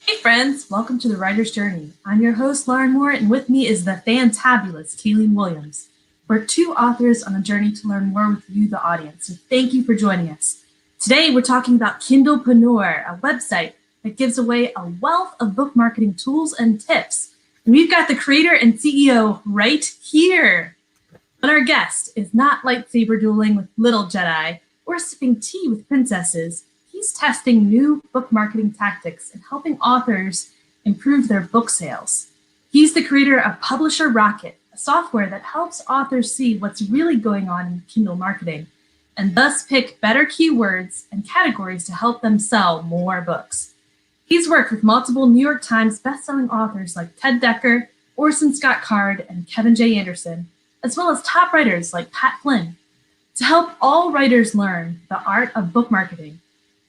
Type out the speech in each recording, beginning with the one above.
Hey friends, welcome to The Writer's Journey. I'm your host, Lauren Moore, and with me is the fantabulous Kayleen Williams. We're two authors on a journey to learn more with you, the audience, so thank you for joining us. Today, we're talking about Kindlepreneur, a website that gives away a wealth of book marketing tools and tips. And we've got the creator and CEO right here. But our guest is not lightsaber dueling with little Jedi or sipping tea with princesses. He's testing new book marketing tactics and helping authors improve their book sales. He's the creator of Publisher Rocket, a software that helps authors see what's really going on in Kindle marketing and thus pick better keywords and categories to help them sell more books. He's worked with multiple New York Times bestselling authors like Ted Decker, Orson Scott Card, and Kevin J. Anderson, as well as top writers like Pat Flynn. To help all writers learn the art of book marketing,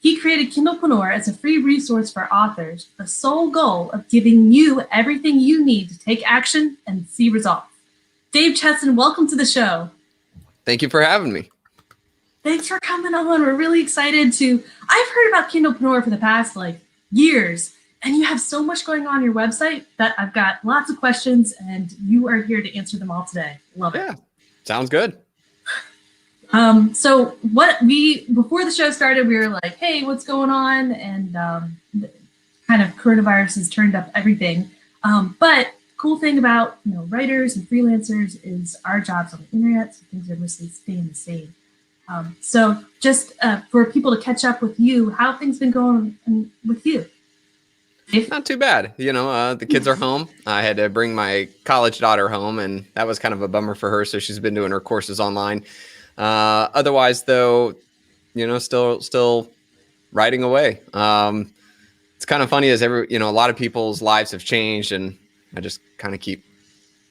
he created Kindlepreneur as a free resource for authors with the sole goal of giving you everything you need to take action and see results. Dave Chesson, welcome to the show. Thank you for having me. Thanks for coming on. We're really excited to. I've heard about Kindlepreneur for the past years, and you have so much going on your website that I've got lots of questions, and you are here to answer them all today. Love it. Yeah, sounds good. So before the show started, we were like, hey, what's going on? And kind of coronavirus has turned up everything. But cool thing about, writers and freelancers is our jobs on the internet, so things are mostly staying the same. So just for people to catch up with you, how have things been going with you? Not too bad. The kids are home. I had to bring my college daughter home, and that was kind of a bummer for her. So she's been doing her courses online. Otherwise, though, still writing away. It's kind of funny as a lot of people's lives have changed, and I just kind of keep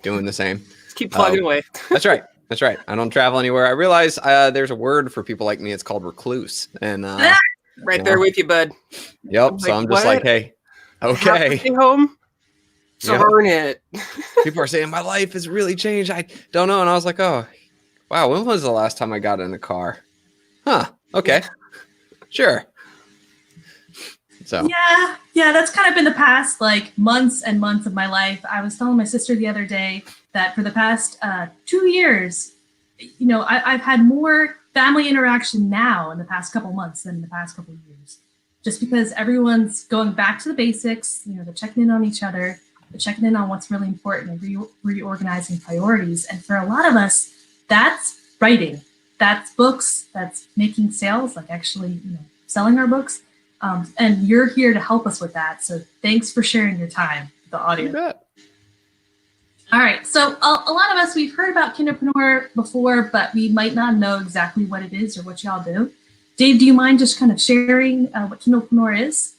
doing the same. Just keep plugging away. That's right. That's right. I don't travel anywhere. I realize there's a word for people like me. It's called recluse. And right there with you, bud. Yep. So I'm just like, hey, okay. Stay home. Darn it. People are saying my life has really changed. I don't know. And I was like, oh, wow. When was the last time I got in the car? Huh. Okay. Sure. So yeah, that's kind of been the past months and months of my life. I was telling my sister the other day that for the past 2 years, I've had more family interaction now in the past couple months than in the past couple of years, just because everyone's going back to the basics. They're checking in on each other, they're checking in on what's really important and reorganizing priorities. And for a lot of us, that's writing, that's books, that's making sales, actually, selling our books. And you're here to help us with that. So thanks for sharing your time with the audience. You bet. All right. So a lot of us, we've heard about Kindlepreneur before, but we might not know exactly what it is or what y'all do. Dave, do you mind just kind of sharing what Kindlepreneur is?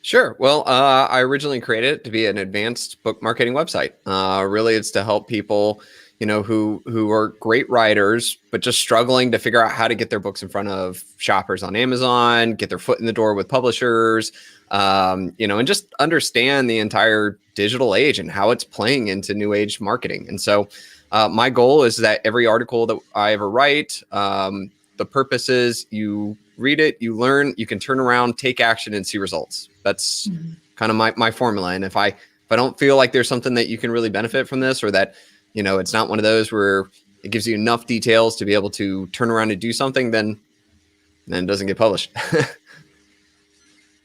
Sure. Well, I originally created it to be an advanced book marketing website. Really, it's to help people who are great writers, but just struggling to figure out how to get their books in front of shoppers on Amazon, get their foot in the door with publishers, and just understand the entire digital age and how it's playing into new age marketing. And so my goal is that every article that I ever write, the purpose is you read it, you learn, you can turn around, take action, and see results. That's kind of my formula. And if I don't feel like there's something that you can really benefit from this, or that it's not one of those where it gives you enough details to be able to turn around and do something, then it doesn't get published.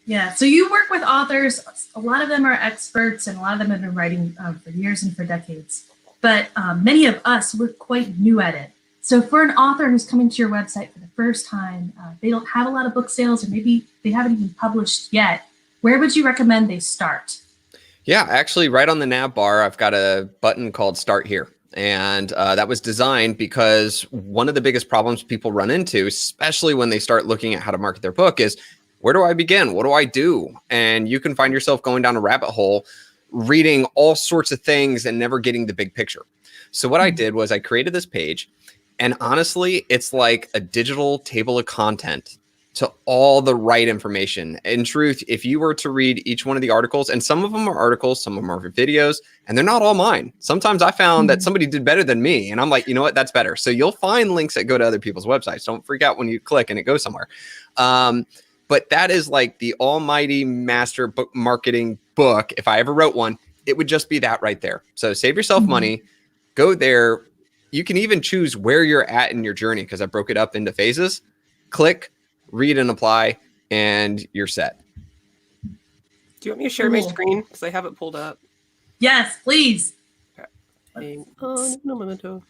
Yeah. So you work with authors. A lot of them are experts, and a lot of them have been writing for years and for decades. But many of us, we're quite new at it. So for an author who's coming to your website for the first time, they don't have a lot of book sales, or maybe they haven't even published yet, where would you recommend they start? Yeah, actually, right on the nav bar, I've got a button called Start Here. And that was designed because one of the biggest problems people run into, especially when they start looking at how to market their book, is where do I begin? What do I do? And you can find yourself going down a rabbit hole, reading all sorts of things and never getting the big picture. So what I did was I created this page, and honestly, it's like a digital table of content to all the right information. In truth, if you were to read each one of the articles, and some of them are articles, some of them are videos, and they're not all mine. Sometimes I found that somebody did better than me, and I'm like, you know what, that's better. So you'll find links that go to other people's websites. Don't freak out when you click and it goes somewhere. But that is like the almighty master book marketing book, if I ever wrote one, it would just be that right there. So save yourself money, go there. You can even choose where you're at in your journey because I broke it up into phases. Click, read and apply, and you're set. Do you want me to share my screen? Because I have it pulled up. Yes, please. Hang on a momento.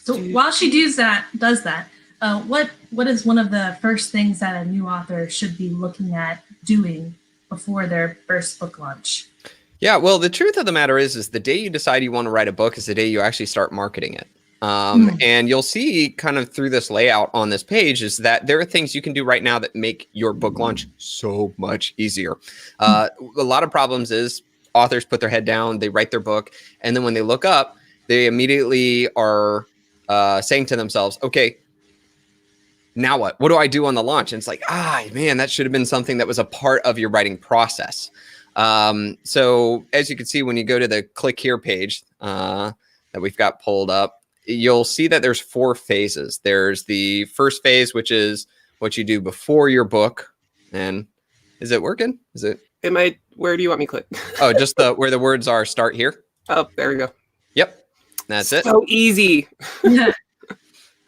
So while she does that, what is one of the first things that a new author should be looking at doing before their first book launch? Yeah, well, the truth of the matter is the day you decide you want to write a book is the day you actually start marketing it. And you'll see kind of through this layout on this page is that there are things you can do right now that make your book launch so much easier. A lot of problems is authors put their head down, they write their book, and then when they look up, they immediately are saying to themselves, okay, now what? What do I do on the launch? And it's like, man, that should have been something that was a part of your writing process. So as you can see, when you go to the click here page that we've got pulled up, you'll see that there's 4 phases. There's the first phase, which is what you do before your book. And is it working? Is it? Where do you want me to click? Oh, just where the words are start here. Oh, there we go. Yep. That's it. So easy. Yeah.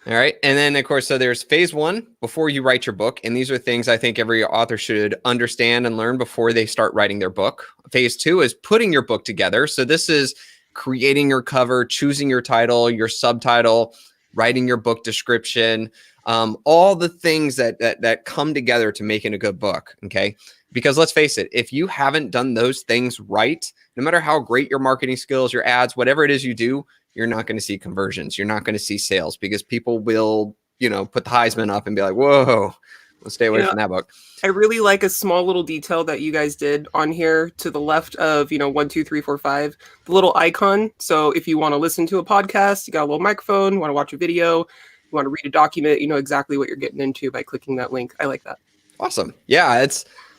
All right. And then, of course, so there's phase 1 before you write your book. And these are things I think every author should understand and learn before they start writing their book. Phase 2 is putting your book together. So this is creating your cover, choosing your title, your subtitle, writing your book description, all the things that come together to making a good book. Okay. Because let's face it, if you haven't done those things right, no matter how great your marketing skills, your ads, whatever it is you do, you're not going to see conversions. You're not going to see sales because people will, put the Heisman up and be like, whoa, let's stay away from that book. I really like a small little detail that you guys did on here to the left of, 1, 2, 3, 4, 5, the little icon. So if you want to listen to a podcast, you got a little microphone, you want to watch a video, you want to read a document, you know exactly what you're getting into by clicking that link. I like that. Awesome. Yeah,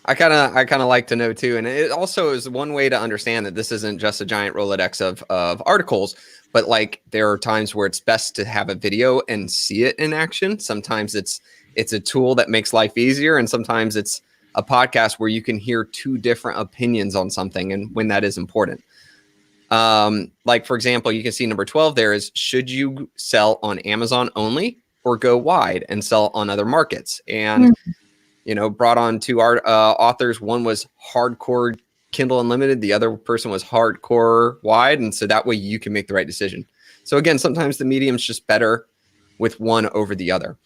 I kind of like to know too. And it also is one way to understand that this isn't just a giant Rolodex of articles, but like there are times where it's best to have a video and see it in action. Sometimes it's a tool that makes life easier. And sometimes it's a podcast where you can hear 2 different opinions on something and when that is important. Like, for example, you can see number 12 there is, should you sell on Amazon only or go wide and sell on other markets? And brought on 2 authors. One was hardcore Kindle Unlimited. The other person was hardcore wide. And so that way you can make the right decision. So again, sometimes the medium's just better with one over the other.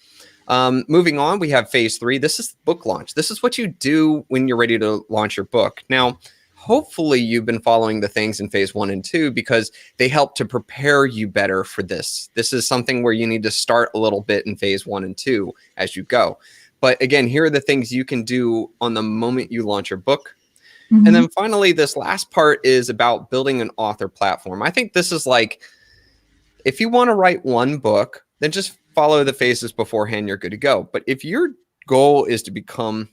Moving on, we have phase 3. This is book launch. This is what you do when you're ready to launch your book. Now, hopefully you've been following the things in phase 1 and 2 because they help to prepare you better for this. This is something where you need to start a little bit in phase 1 and 2 as you go. But again, here are the things you can do on the moment you launch your book. And then finally, this last part is about building an author platform. I think this is like, if you want to write one book, then just follow the phases beforehand, you're good to go. But if your goal is to become,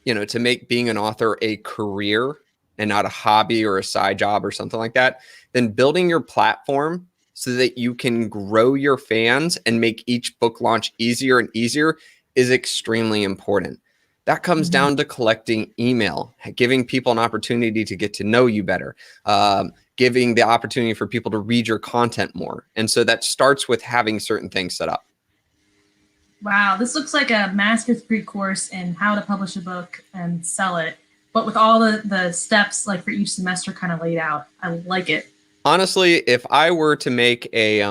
to make being an author a career and not a hobby or a side job or something like that, then building your platform so that you can grow your fans and make each book launch easier and easier is extremely important. That comes down to collecting email, giving people an opportunity to get to know you better, giving the opportunity for people to read your content more. And so that starts with having certain things set up. Wow, this looks like a master's degree course in how to publish a book and sell it, but with all the steps like for each semester kind of laid out. I like it. Honestly, if I were to make a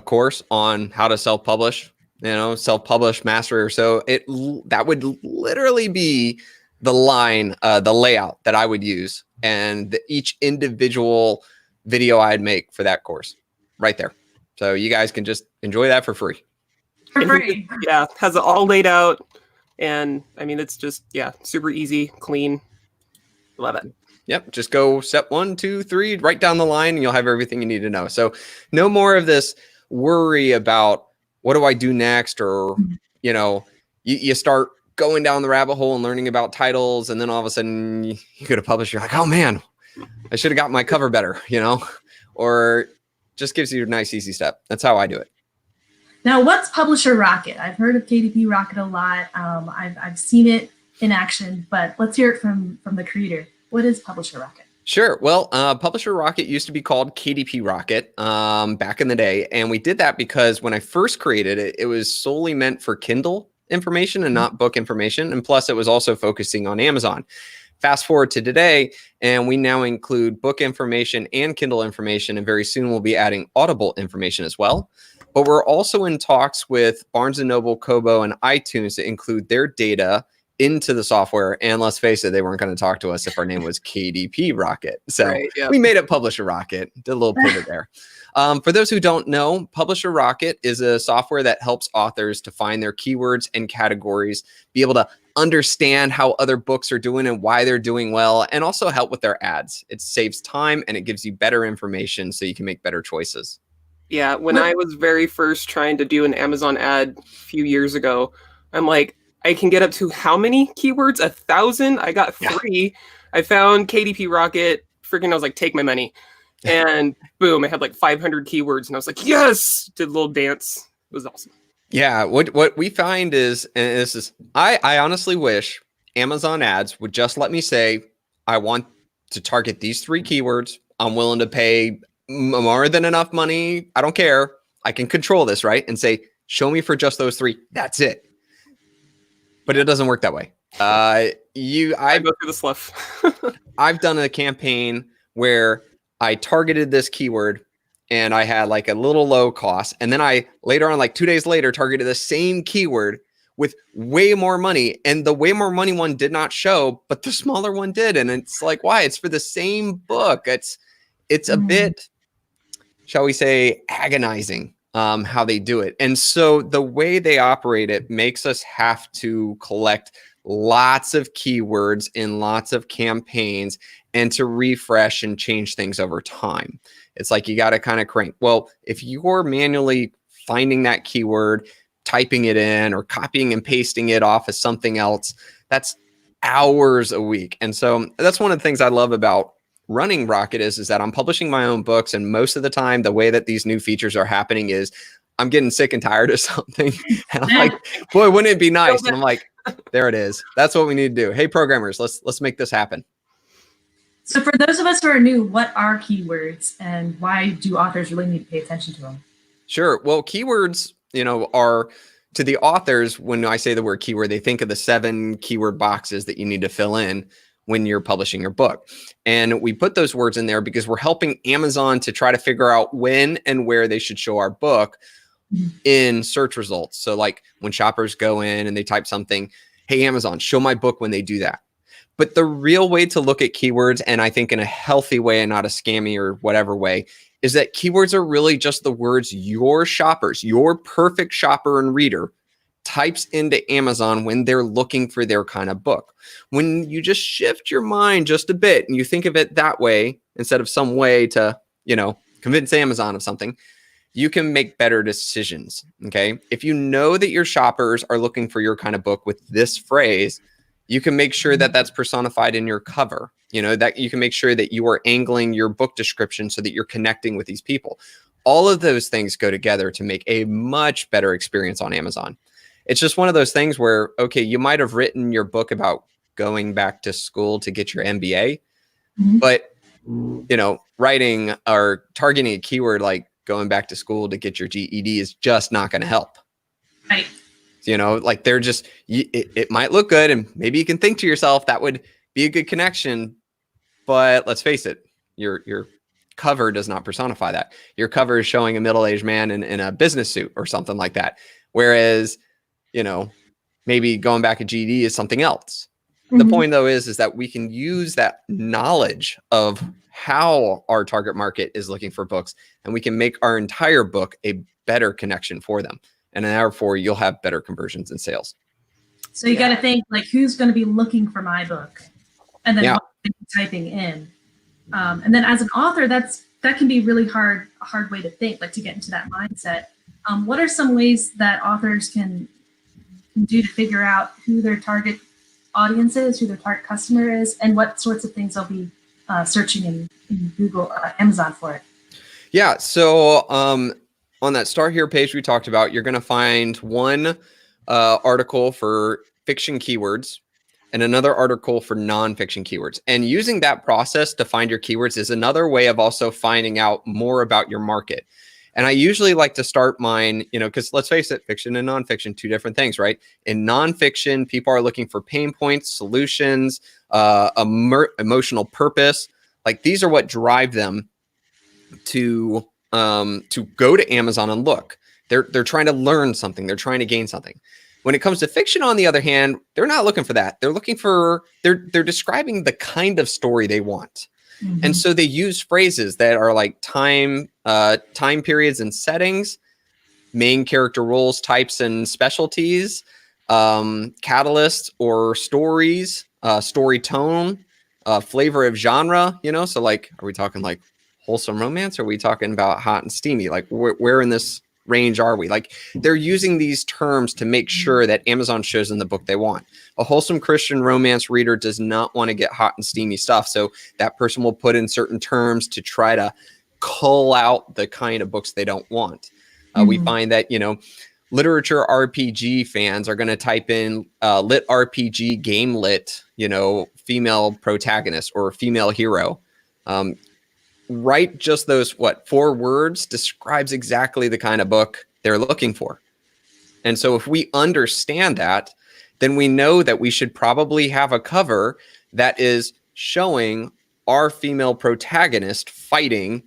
course on how to self-publish, self-publish mastery or so, that would literally be the layout that I would use and each individual video I'd make for that course right there. So you guys can just enjoy that for free. For free. Yeah, has it all laid out. And I mean, it's just, super easy, clean. Love it. Yep. Just go step 1, 2, 3, right down the line, and you'll have everything you need to know. So no more of this worry about what do I do next? Or, you start going down the rabbit hole and learning about titles. And then all of a sudden you go to publish. You're like, oh man, I should have got my cover better, or just gives you a nice, easy step. That's how I do it. Now, what's Publisher Rocket? I've heard of KDP Rocket a lot. I've seen it in action, but let's hear it from the creator. What is Publisher Rocket? Sure. Well, Publisher Rocket used to be called KDP Rocket back in the day. And we did that because when I first created it, it was solely meant for Kindle information and not book information. And plus, it was also focusing on Amazon. Fast forward to today, and we now include book information and Kindle information. And very soon we'll be adding Audible information as well. But we're also in talks with Barnes & Noble, Kobo, and iTunes to include their data into the software. And let's face it, they weren't going to talk to us if our name was KDP Rocket. So Right, yep. we made it Publisher Rocket, did a little pivot there. For those who don't know, Publisher Rocket is a software that helps authors to find their keywords and categories, be able to understand how other books are doing and why they're doing well, and also help with their ads. It saves time and it gives you better information so you can make better choices. Yeah, when I was very first trying to do an Amazon ad a few years ago, I'm like, I can get up to how many keywords? 1,000? I got 3. I found KDP Rocket. Freaking, I was like, take my money. And boom, I had like 500 keywords. And I was like, yes! Did a little dance. It was awesome. Yeah, what we find is, and this is, I honestly wish Amazon ads would just let me say, I want to target these 3 keywords. I'm willing to pay more than enough money. I don't care. I can control this, right? And say, show me for just those 3. That's it. But it doesn't work that way. I go through the stuff. I've done a campaign where I targeted this keyword and I had like a little low cost. And then I later on, like 2 days later, targeted the same keyword with way more money. And the way more money one did not show, but the smaller one did. And it's like, why? It's for the same book. It's a bit, shall we say, agonizing. How they do it. And so the way they operate it makes us have to collect lots of keywords in lots of campaigns and to refresh and change things over time. It's like you got to kind of crank. Well, if you're manually finding that keyword, typing it in or copying and pasting it off as something else, that's hours a week. And so that's one of the things I love about running Rocket is that I'm publishing my own books. And most of the time, the way that these new features are happening is I'm getting sick and tired of something. And I'm like, boy, wouldn't it be nice? And I'm like, there it is. That's what we need to do. Hey, programmers, let's make this happen. So for those of us who are new, what are keywords and why do authors really need to pay attention to them? Sure. Well, keywords, are to the authors, when I say the word keyword, they think of the 7 keyword boxes that you need to fill in when you're publishing your book. And we put those words in there because we're helping Amazon to try to figure out when and where they should show our book in search results. So like when shoppers go in and they type something, hey, Amazon, show my book when they do that. But the real way to look at keywords, and I think in a healthy way and not a scammy or whatever way, is that keywords are really just the words your shoppers, your perfect shopper and reader types into Amazon when they're looking for their kind of book. When you just shift your mind just a bit and you think of it that way, instead of some way to, convince Amazon of something, you can make better decisions. Okay. If you know that your shoppers are looking for your kind of book with this phrase, you can make sure that that's personified in your cover, that you can make sure that you are angling your book description so that you're connecting with these people. All of those things go together to make a much better experience on Amazon. It's just one of those things where, okay, you might have written your book about going back to school to get your MBA, but, writing or targeting a keyword like going back to school to get your GED is just not going to help. Right. Like they're just, it might look good and maybe you can think to yourself that would be a good connection, but let's face it, your cover does not personify that. Your cover is showing a middle-aged man in a business suit or something like that. Whereas, maybe going back to GED is something else. The point though is that we can use that knowledge of how our target market is looking for books, and we can make our entire book a better connection for them. And therefore you'll have better conversions and sales. So you got to think like, who's going to be looking for my book? And then what are they typing in? And then as an author, that can be really a hard way to think, like to get into that mindset. What are some ways that authors can do to figure out who their target audience is, who their target customer is, and what sorts of things they'll be searching in Google, Amazon for it? Yeah. So on that Start Here page we talked about, you're going to find one article for fiction keywords. and another article for nonfiction keywords. And using that process to find your keywords is another way of also finding out more about your market. And I usually like to start mine, because let's face it, fiction and nonfiction, two different things, right? In nonfiction, people are looking for pain points, solutions, emotional purpose. Like these are what drive them to go to Amazon and look. They're trying to learn something. They're trying to gain something. When it comes to fiction, on the other hand, they're not looking for that. They're describing the kind of story they want. Mm-hmm. And so they use phrases that are like time periods and settings, main character roles, types and specialties, catalysts or stories, story tone, flavor of genre, so like, are we talking like wholesome romance? Or are we talking about hot and steamy? Like where in this range are we? Like they're using these terms to make sure that Amazon shows them the book they want. A wholesome Christian romance reader does not want to get hot and steamy stuff. So that person will put in certain terms to try to cull out the kind of books they don't want. We find that, literature RPG fans are going to type in lit RPG game lit, female protagonist or female hero. Write just those 4 words describes exactly the kind of book they're looking for. And so if we understand that, then we know that we should probably have a cover that is showing our female protagonist fighting.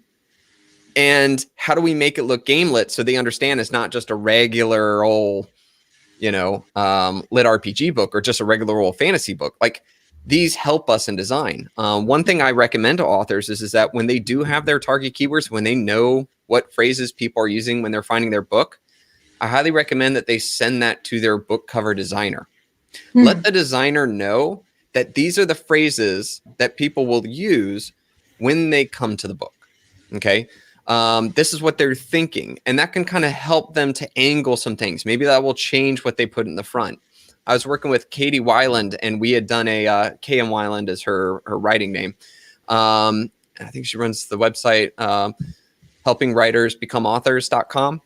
And how do we make it look game lit so they understand it's not just a regular old, lit RPG book or just a regular old fantasy book? Like these help us in design. One thing I recommend to authors is that when they do have their target keywords, when they know what phrases people are using when they're finding their book, I highly recommend that they send that to their book cover designer. Let the designer know that these are the phrases that people will use when they come to the book. Okay. This is what they're thinking. And that can kind of help them to angle some things. Maybe that will change what they put in the front. I was working with Katie Weiland, and we had done KM Weiland is her writing name. I think she runs the website, helpingwritersbecomeauthors.com.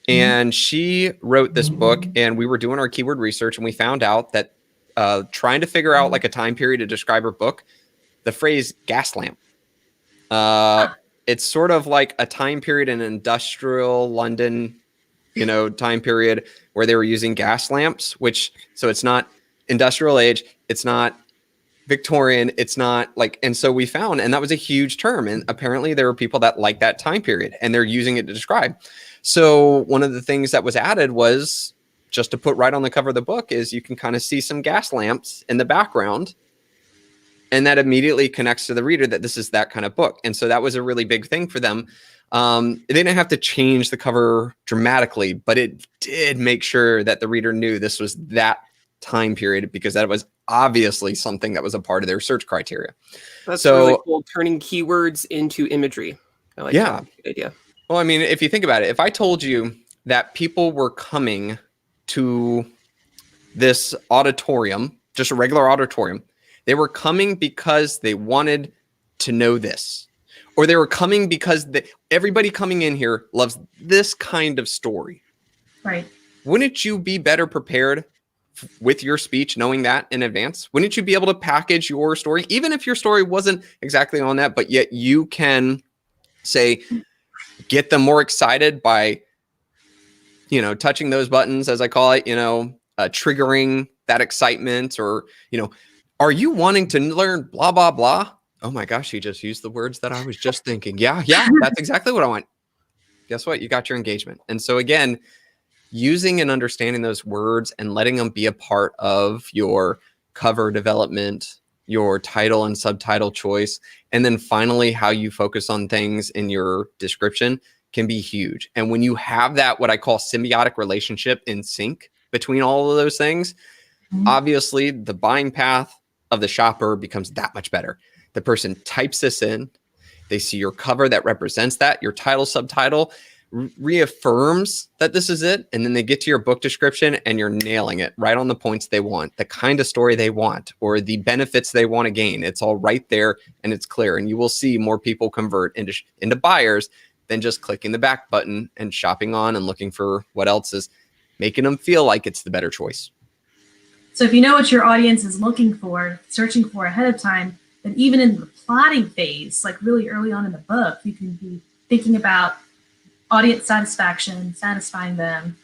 And she wrote this book, and we were doing our keyword research, and we found out that trying to figure out like a time period to describe her book, the phrase gas lamp. It's sort of like a time period in industrial London, time period where they were using gas lamps, so it's not industrial age. It's not Victorian. It's not like, and so we found, and that was a huge term. And apparently there were people that like that time period and they're using it to describe. So one of the things that was added was just to put right on the cover of the book is you can kind of see some gas lamps in the background. And that immediately connects to the reader that this is that kind of book. And so that was a really big thing for them. They didn't have to change the cover dramatically, but it did make sure that the reader knew this was that time period because that was obviously something that was a part of their search criteria. That's really cool. Turning keywords into imagery. I like that idea. Well, I mean, if you think about it, if I told you that people were coming to this auditorium, just a regular auditorium, they were coming because they wanted to know this, or they were coming because everybody coming in here loves this kind of story. Right. Wouldn't you be better prepared with your speech, knowing that in advance? Wouldn't you be able to package your story, even if your story wasn't exactly on that, but yet you can say, get them more excited by, touching those buttons, as I call it, triggering that excitement, or, are you wanting to learn blah, blah, blah? Oh my gosh, you just used the words that I was just thinking. Yeah, that's exactly what I want. Guess what? You got your engagement. And so again, using and understanding those words and letting them be a part of your cover development, your title and subtitle choice, and then finally how you focus on things in your description can be huge. And when you have that, what I call symbiotic relationship in sync between all of those things, obviously the buying path of the shopper becomes that much better. The person types this in, they see your cover that represents that, your title, subtitle, reaffirms that this is it, and then they get to your book description and you're nailing it right on the points they want, the kind of story they want, or the benefits they want to gain. It's all right there and it's clear, and you will see more people convert into buyers than just clicking the back button and shopping on and looking for what else is making them feel like it's the better choice. So if you know what your audience is looking for, searching for ahead of time, then even in the plotting phase, like really early on in the book, you can be thinking about audience satisfaction, satisfying them,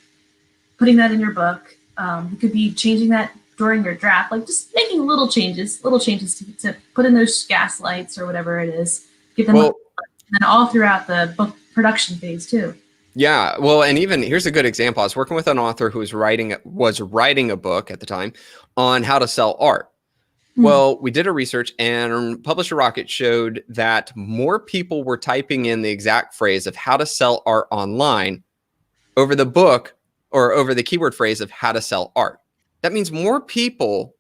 putting that in your book. You could be changing that during your draft, like just making little changes to put in those gas lights or whatever it is. Give them, and then all throughout the book production phase too. Yeah, well, and even here's a good example. I was working with an author who was writing a book at the time on how to sell art. Well, we did a research, and Publisher Rocket showed that more people were typing in the exact phrase of how to sell art online over the book or over the keyword phrase of how to sell art. That means more people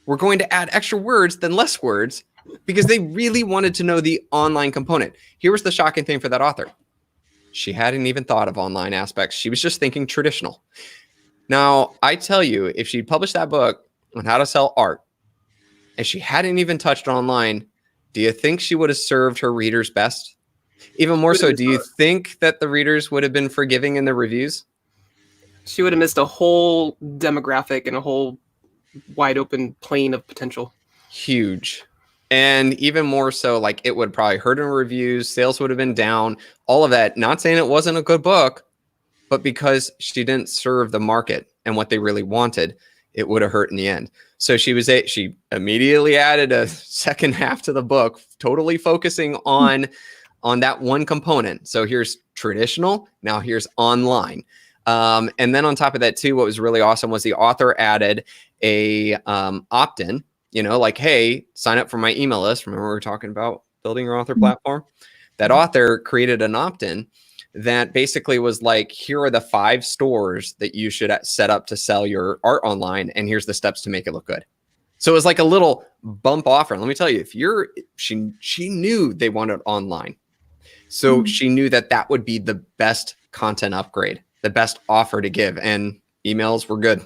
were going to add extra words than less words because they really wanted to know the online component. Here was the shocking thing for that author. She hadn't even thought of online aspects. She was just thinking traditional. Now, I tell you, if she'd published that book on how to sell art, and she hadn't even touched online, do you think she would have served her readers best? Even more so, do you think that the readers would have been forgiving in their reviews? She would have missed a whole demographic and a whole wide open plane of potential. Huge. And even more so, like it would probably hurt in reviews, sales would have been down, all of that. Not saying it wasn't a good book, but because she didn't serve the market and what they really wanted, it would have hurt in the end. So she immediately added a second half to the book, totally focusing on that one component. So here's traditional, now here's online. And then on top of that too, what was really awesome was the author added a opt-in, like, hey, sign up for my email list. Remember we were talking about building your author platform? That author created an opt-in that basically was like, here are the 5 stores that you should set up to sell your art online. And here's the steps to make it look good. So it was like a little bump offer. Let me tell you, she knew they wanted online. So she knew that would be the best content upgrade, the best offer to give, and emails were good.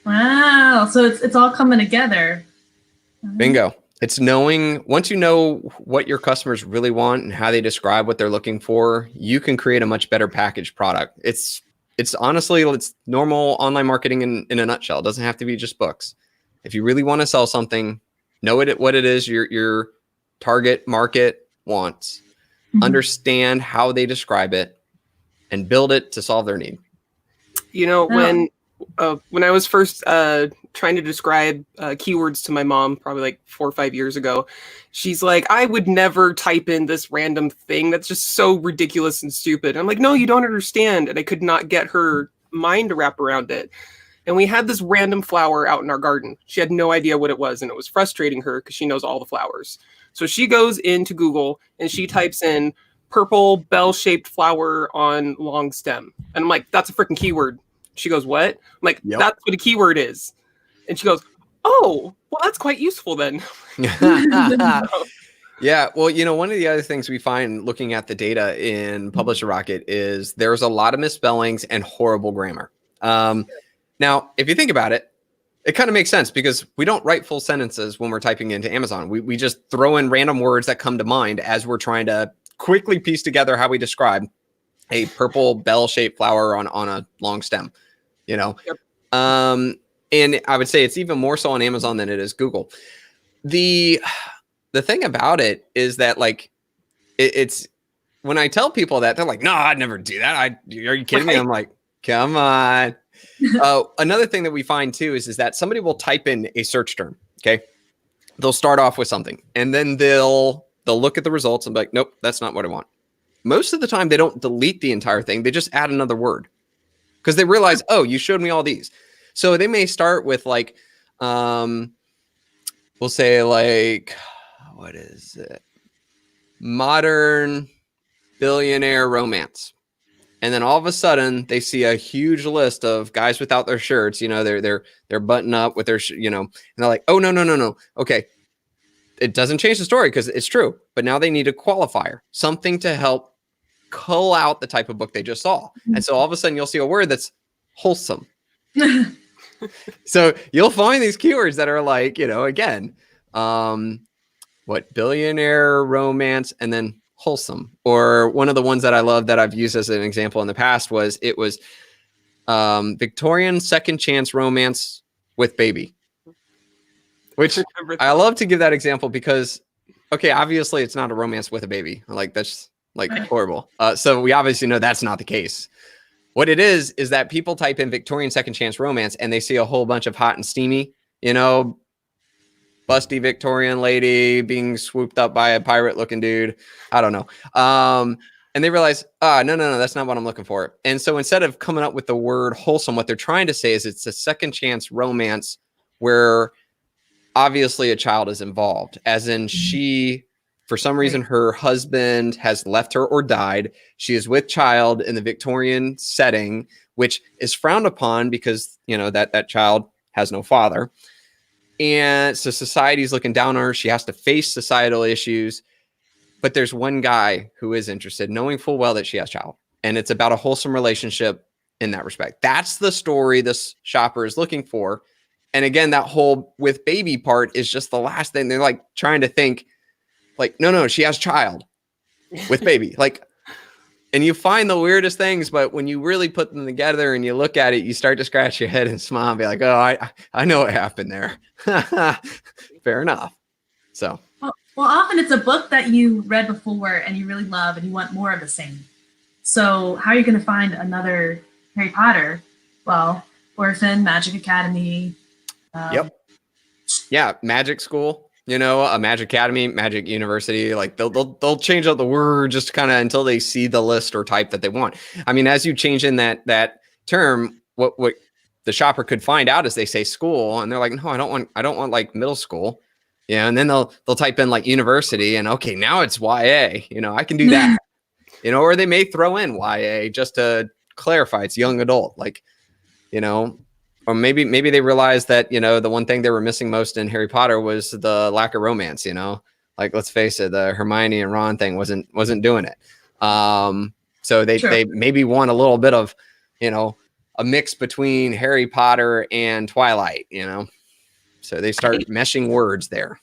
Wow. So it's all coming together. Bingo. It's knowing, once you know what your customers really want and how they describe what they're looking for, you can create a much better packaged product. It's honestly, it's normal online marketing in a nutshell. It doesn't have to be just books. If you really want to sell something, know what it is your target market wants, understand how they describe it, and build it to solve their need. When I was first trying to describe keywords to my mom, probably like 4 or 5 years ago, she's like, I would never type in this random thing that's just so ridiculous and stupid. I'm like, no, you don't understand. And I could not get her mind to wrap around it. And we had this random flower out in our garden. She had no idea what it was, and it was frustrating her because she knows all the flowers. So she goes into Google and she types in purple bell-shaped flower on long stem. And I'm like, that's a freaking keyword. She goes, what? I'm like, Yep. That's what a keyword is. And she goes, oh, well, that's quite useful then. Yeah. Well, one of the other things we find looking at the data in Publisher Rocket is there's a lot of misspellings and horrible grammar. Now, if you think about it, it kind of makes sense because we don't write full sentences when we're typing into Amazon. We just throw in random words that come to mind as we're trying to quickly piece together how we describe a purple bell-shaped flower on a long stem. Yep. And I would say it's even more so on Amazon than it is Google. The thing about it is that, like, it's when I tell people that, they're like, no, I'd never do that. Are you kidding me? I'm like, come on. Another thing that we find too is that somebody will type in a search term. Okay. They'll start off with something and then they'll look at the results and be like, nope, that's not what I want. Most of the time they don't delete the entire thing. They just add another word because they realize, oh, you showed me all these. So they may start with like, we'll say like, what is it? Modern billionaire romance. And then all of a sudden they see a huge list of guys without their shirts, they're buttoned up with their, and they're like, oh, no. Okay. It doesn't change the story because it's true, but now they need a qualifier, something to help cull out the type of book they just saw. And so all of a sudden you'll see a word that's wholesome. So you'll find these keywords that are like, again, billionaire romance and then wholesome. Or one of the ones that I love that I've used as an example in the past was Victorian second chance romance with baby. Which I love to give that example because, okay, obviously it's not a romance with a baby. Like that's like horrible. So we obviously know that's not the case. What it is that people type in Victorian second chance romance and they see a whole bunch of hot and steamy, you know, busty Victorian lady being swooped up by a pirate looking dude. I don't know. And they realize, no, that's not what I'm looking for. And so instead of coming up with the word wholesome, what they're trying to say is it's a second chance romance where obviously a child is involved, as in she, for some reason, her husband has left her or died. She is with child in the Victorian setting, which is frowned upon because, you know, that child has no father. And so society's looking down on her. She has to face societal issues. But there's one guy who is interested, knowing full well that she has child. And it's about a wholesome relationship in that respect. That's the story this shopper is looking for. And again, that whole with baby part is just the last thing. They're like trying to think like, no, she has child with baby. Like, and you find the weirdest things, but when you really put them together and you look at it, you start to scratch your head and smile and be like, oh, I know what happened there. Fair enough. So. Well, often it's a book that you read before and you really love and you want more of the same. So how are you going to find another Harry Potter? Well, Orphan, Magic Academy. Yep. Yeah, Magic School, you know, a Magic Academy, Magic University. Like they'll change out the word just kind of until they see the list or type that they want. I mean, as you change in that term, what the shopper could find out is they say school, and they're like, no, I don't want like middle school. Yeah, and then they'll type in like university, and okay, now it's YA. You know, I can do that. You know, or they may throw in YA just to clarify it's young adult, like, you know, or maybe they realized that, you know, the one thing they were missing most in Harry Potter was the lack of romance. You know, like let's face it, the Hermione and Ron thing wasn't doing it. So they maybe want a little bit of, you know, a mix between Harry Potter and Twilight. You know. So they start meshing words there.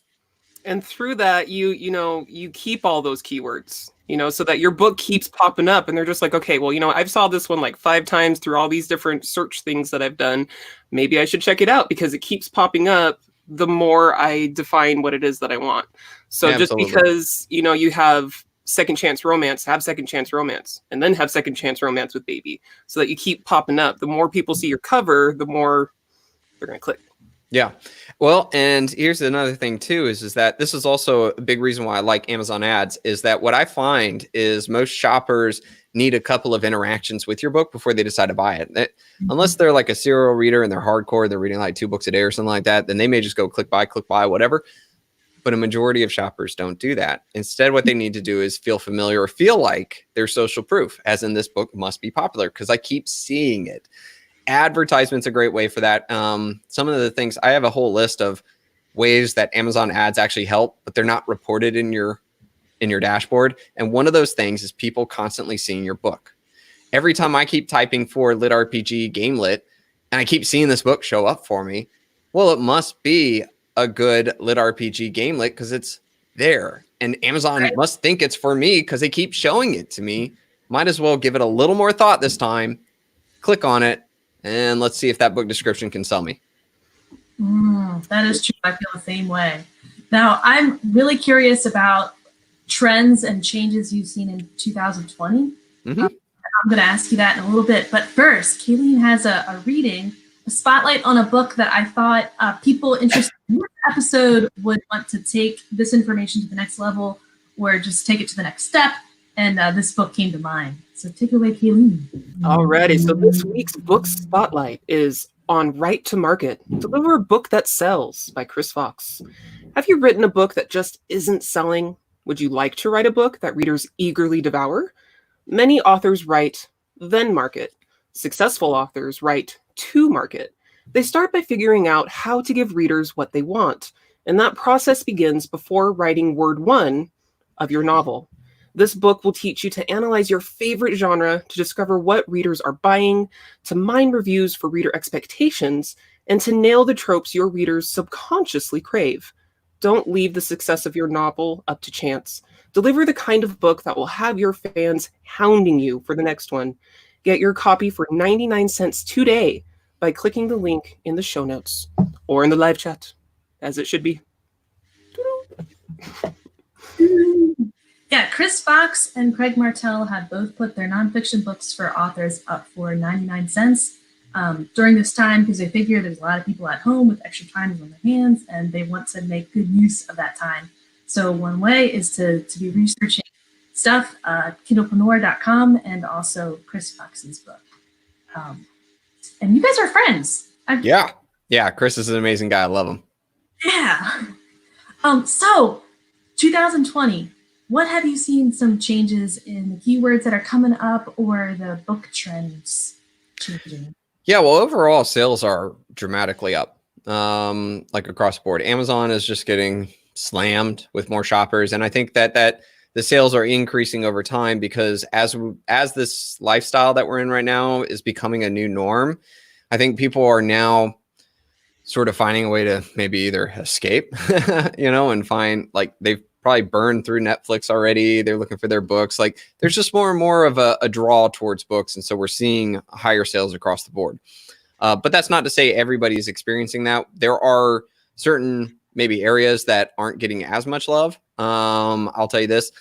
And through that, you keep all those keywords, you know, so that your book keeps popping up and they're just like, okay, well, you know, I've saw this one like 5 times through all these different search things that I've done. Maybe I should check it out because it keeps popping up the more I define what it is that I want. So Absolutely. Just because, you know, you have second chance romance, have second chance romance, and then have second chance romance with baby, so that you keep popping up. The more people see your cover, the more they're going to click. Yeah. Well, and here's another thing too, is that this is also a big reason why I like Amazon ads, is that what I find is most shoppers need a couple of interactions with your book before they decide to buy it. Unless they're like a serial reader and they're hardcore, they're reading like 2 books a day or something like that, then they may just go click buy, whatever. But a majority of shoppers don't do that. Instead, what they need to do is feel familiar or feel like they're social proof, as in this book must be popular because I keep seeing it. Advertisement's a great way for that. Some of the things, I have a whole list of ways that Amazon ads actually help, but they're not reported in your dashboard. And one of those things is people constantly seeing your book. Every time I keep typing for lit RPG game lit and I keep seeing this book show up for me, well, it must be a good lit RPG game lit because it's there. And Amazon must think it's for me because they keep showing it to me. Might as well give it a little more thought this time. Click on it. And let's see if that book description can sell me. That is true. I feel the same way. Now, I'm really curious about trends and changes you've seen in 2020. I'm going to ask you that in a little bit. But first, Kayleen has a reading, a spotlight on a book that I thought people interested in this episode would want to take this information to the next level or just take it to the next step. And this book came to mind. So take it away, Kayleen. Alrighty. So this week's book spotlight is on Right to Market. Deliver a Book That Sells by Chris Fox. Have you written a book that just isn't selling? Would you like to write a book that readers eagerly devour? Many authors write, then market. Successful authors write to market. They start by figuring out how to give readers what they want. And that process begins before writing word 1 of your novel. This book will teach you to analyze your favorite genre, to discover what readers are buying, to mine reviews for reader expectations, and to nail the tropes your readers subconsciously crave. Don't leave the success of your novel up to chance. Deliver the kind of book that will have your fans hounding you for the next one. Get your copy for 99 cents today by clicking the link in the show notes or in the live chat, as it should be. Yeah, Chris Fox and Craig Martell have both put their nonfiction books for authors up for 99 cents during this time because they figure there's a lot of people at home with extra time on their hands and they want to make good use of that time. So one way is to be researching stuff, Kindlepreneur.com, and also Chris Fox's book. And you guys are friends. Yeah. Chris is an amazing guy. I love him. Yeah. So 2020, what have you seen some changes in the keywords that are coming up or the book trends changing? Yeah, well, overall sales are dramatically up, like across the board. Amazon is just getting slammed with more shoppers. And I think that the sales are increasing over time because as this lifestyle that we're in right now is becoming a new norm, I think people are now sort of finding a way to maybe either escape, and find, like, they've probably burned through Netflix already. They're looking for their books. Like, there's just more and more of a draw towards books. And so we're seeing higher sales across the board. But that's not to say everybody's experiencing that. There are certain maybe areas that aren't getting as much love. I'll tell you this.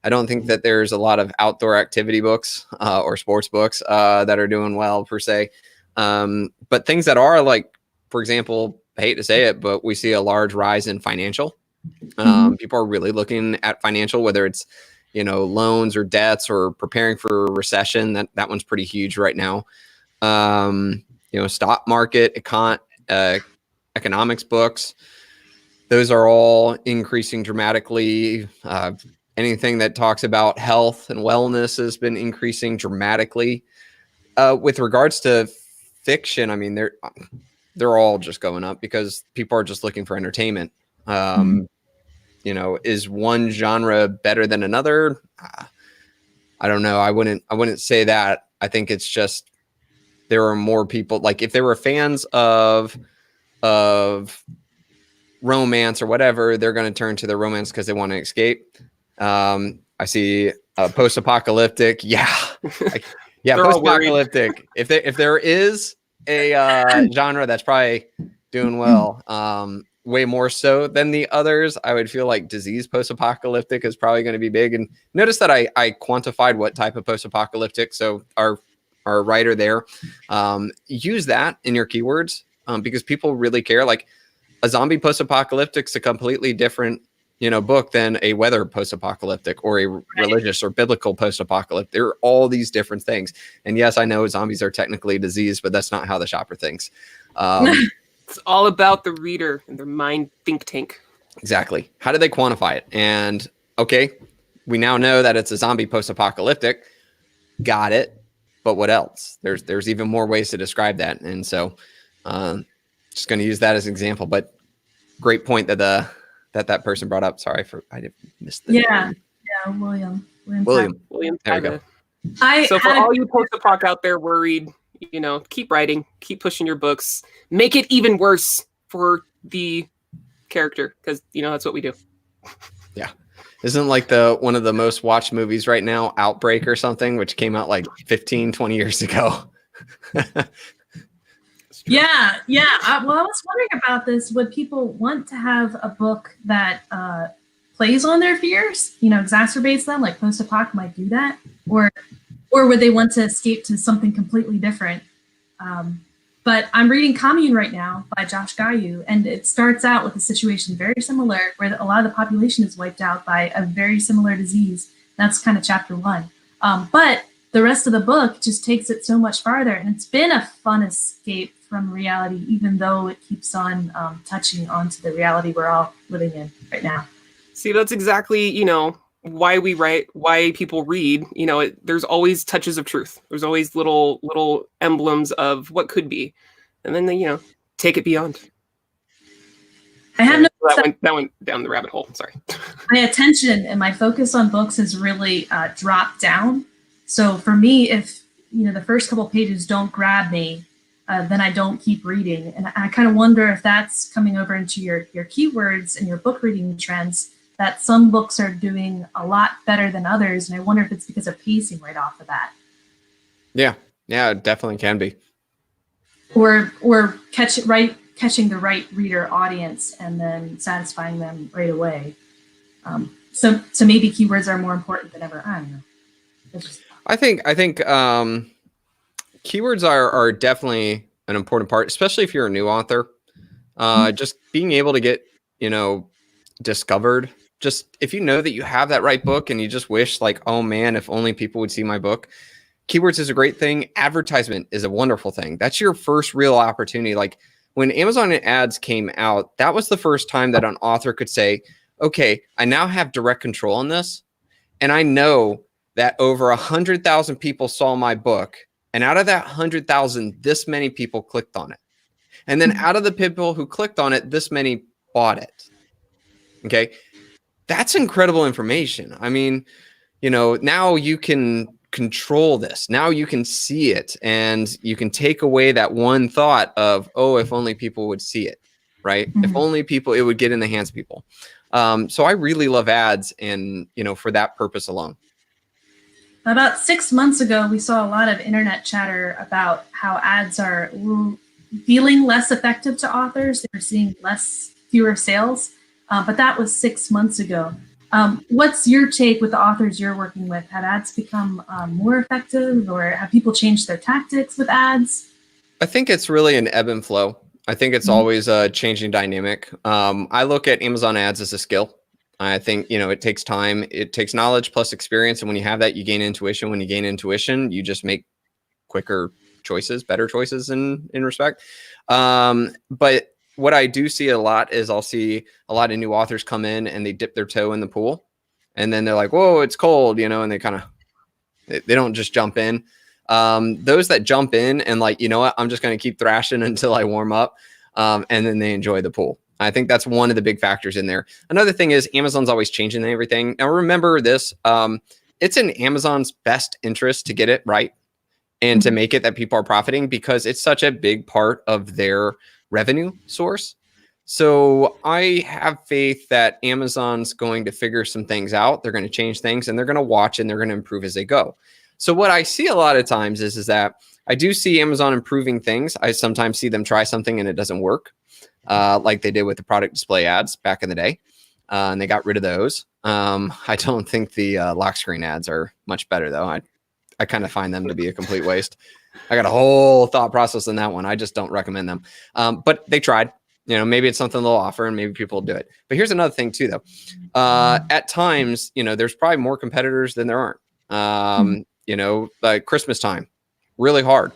I don't think that there's a lot of outdoor activity books or sports books that are doing well per se. But things that are, like, for example, I hate to say it, but we see a large rise in financial. People are really looking at financial, whether it's, loans or debts or preparing for a recession. That one's pretty huge right now. Stock market, economics books, those are all increasing dramatically. Anything that talks about health and wellness has been increasing dramatically. With regards to fiction, I mean, they're all just going up because people are just looking for entertainment. Is one genre better than another? I don't know. I wouldn't say that. I think it's just there are more people, like, if they were fans of romance or whatever, they're going to turn to the romance because they want to escape. I see post-apocalyptic. Yeah, post-apocalyptic. If there is a genre that's probably doing well, way more so than the others, I would feel like disease post-apocalyptic is probably going to be big. And notice that I quantified what type of post-apocalyptic. So our writer there, use that in your keywords because people really care. Like, a zombie post-apocalyptic is a completely different book than a weather post-apocalyptic or a religious or biblical post-apocalyptic. There are all these different things. And yes, I know zombies are technically a disease, but that's not how the shopper thinks. It's all about the reader and their mind think tank. Exactly. How do they quantify it? And okay, we now know that it's a zombie post-apocalyptic. Got it. But what else? There's even more ways to describe that. And so just going to use that as an example, but great point that person brought up. Sorry I missed the name. William. There we go. So for all you post-apoc out there worried, keep writing, keep pushing your books, make it even worse for the character, because that's what we do. Yeah. Isn't like one of the most watched movies right now, Outbreak or something, which came out like 15, 20 years ago. Yeah. I was wondering about this. Would people want to have a book that plays on their fears, exacerbates them, like post-apoc might do that? Or would they want to escape to something completely different? But I'm reading Commune right now by Josh Gayu, and it starts out with a situation very similar where a lot of the population is wiped out by a very similar disease. That's kind of chapter 1. But the rest of the book just takes it so much farther, and it's been a fun escape from reality, even though it keeps on touching onto the reality we're all living in right now. See, that's exactly, why we write, why people read. There's always touches of truth. There's always little emblems of what could be, and then they take it beyond. I have that went down the rabbit hole. Sorry. My attention and my focus on books has really dropped down. So for me, if the first couple pages don't grab me, then I don't keep reading, and I kind of wonder if that's coming over into your keywords and your book reading trends. That some books are doing a lot better than others. And I wonder if it's because of pacing right off of that. Yeah, it definitely can be. or catching the right reader audience and then satisfying them right away. So maybe keywords are more important than ever. I don't know. I think keywords are definitely an important part, especially if you're a new author. Just being able to get, discovered. Just if you know that you have that right book and you just wish like, oh man, if only people would see my book. Keywords is a great thing. Advertisement is a wonderful thing. That's your first real opportunity. Like when Amazon ads came out, that was the first time that an author could say, okay, I now have direct control on this. And I know that over 100,000 people saw my book. And out of that 100,000, this many people clicked on it. And then out of the people who clicked on it, this many bought it. Okay. That's incredible information. I mean, now you can control this. Now you can see it and you can take away that one thought of, oh, if only people would see it, right? If only it would get in the hands of people. So I really love ads and, for that purpose alone. About 6 months ago, we saw a lot of internet chatter about how ads are feeling less effective to authors. They're seeing fewer sales, but that was 6 months ago. What's your take with the authors you're working with? Have ads become more effective, or have people changed their tactics with ads? I think it's really an ebb and flow. I think it's always a changing dynamic. I look at Amazon ads as a skill. I think, it takes time, it takes knowledge plus experience. And when you have that, you gain intuition. When you gain intuition, you just make quicker choices, better choices in respect. But what I do see a lot is I'll see a lot of new authors come in and they dip their toe in the pool and then they're like, whoa, it's cold, and they they don't just jump in. Those that jump in and like, you know what, I'm just going to keep thrashing until I warm up. And then they enjoy the pool. I think that's one of the big factors in there. Another thing is Amazon's always changing everything. Now remember this, it's in Amazon's best interest to get it right and to make it that people are profiting because it's such a big part of their revenue source. So I have faith that Amazon's going to figure some things out. They're going to change things and they're going to watch and they're going to improve as they go. So what I see a lot of times is that I do see Amazon improving things. I sometimes see them try something and it doesn't work. Like they did with the product display ads back in the day. And they got rid of those. I don't think the lock screen ads are much better though. I kind of find them to be a complete waste. I got a whole thought process in that one. I just don't recommend them. But they tried, maybe it's something they'll offer and maybe people will do it. But here's another thing too, though. At times, there's probably more competitors than there aren't. Like Christmas time, really hard.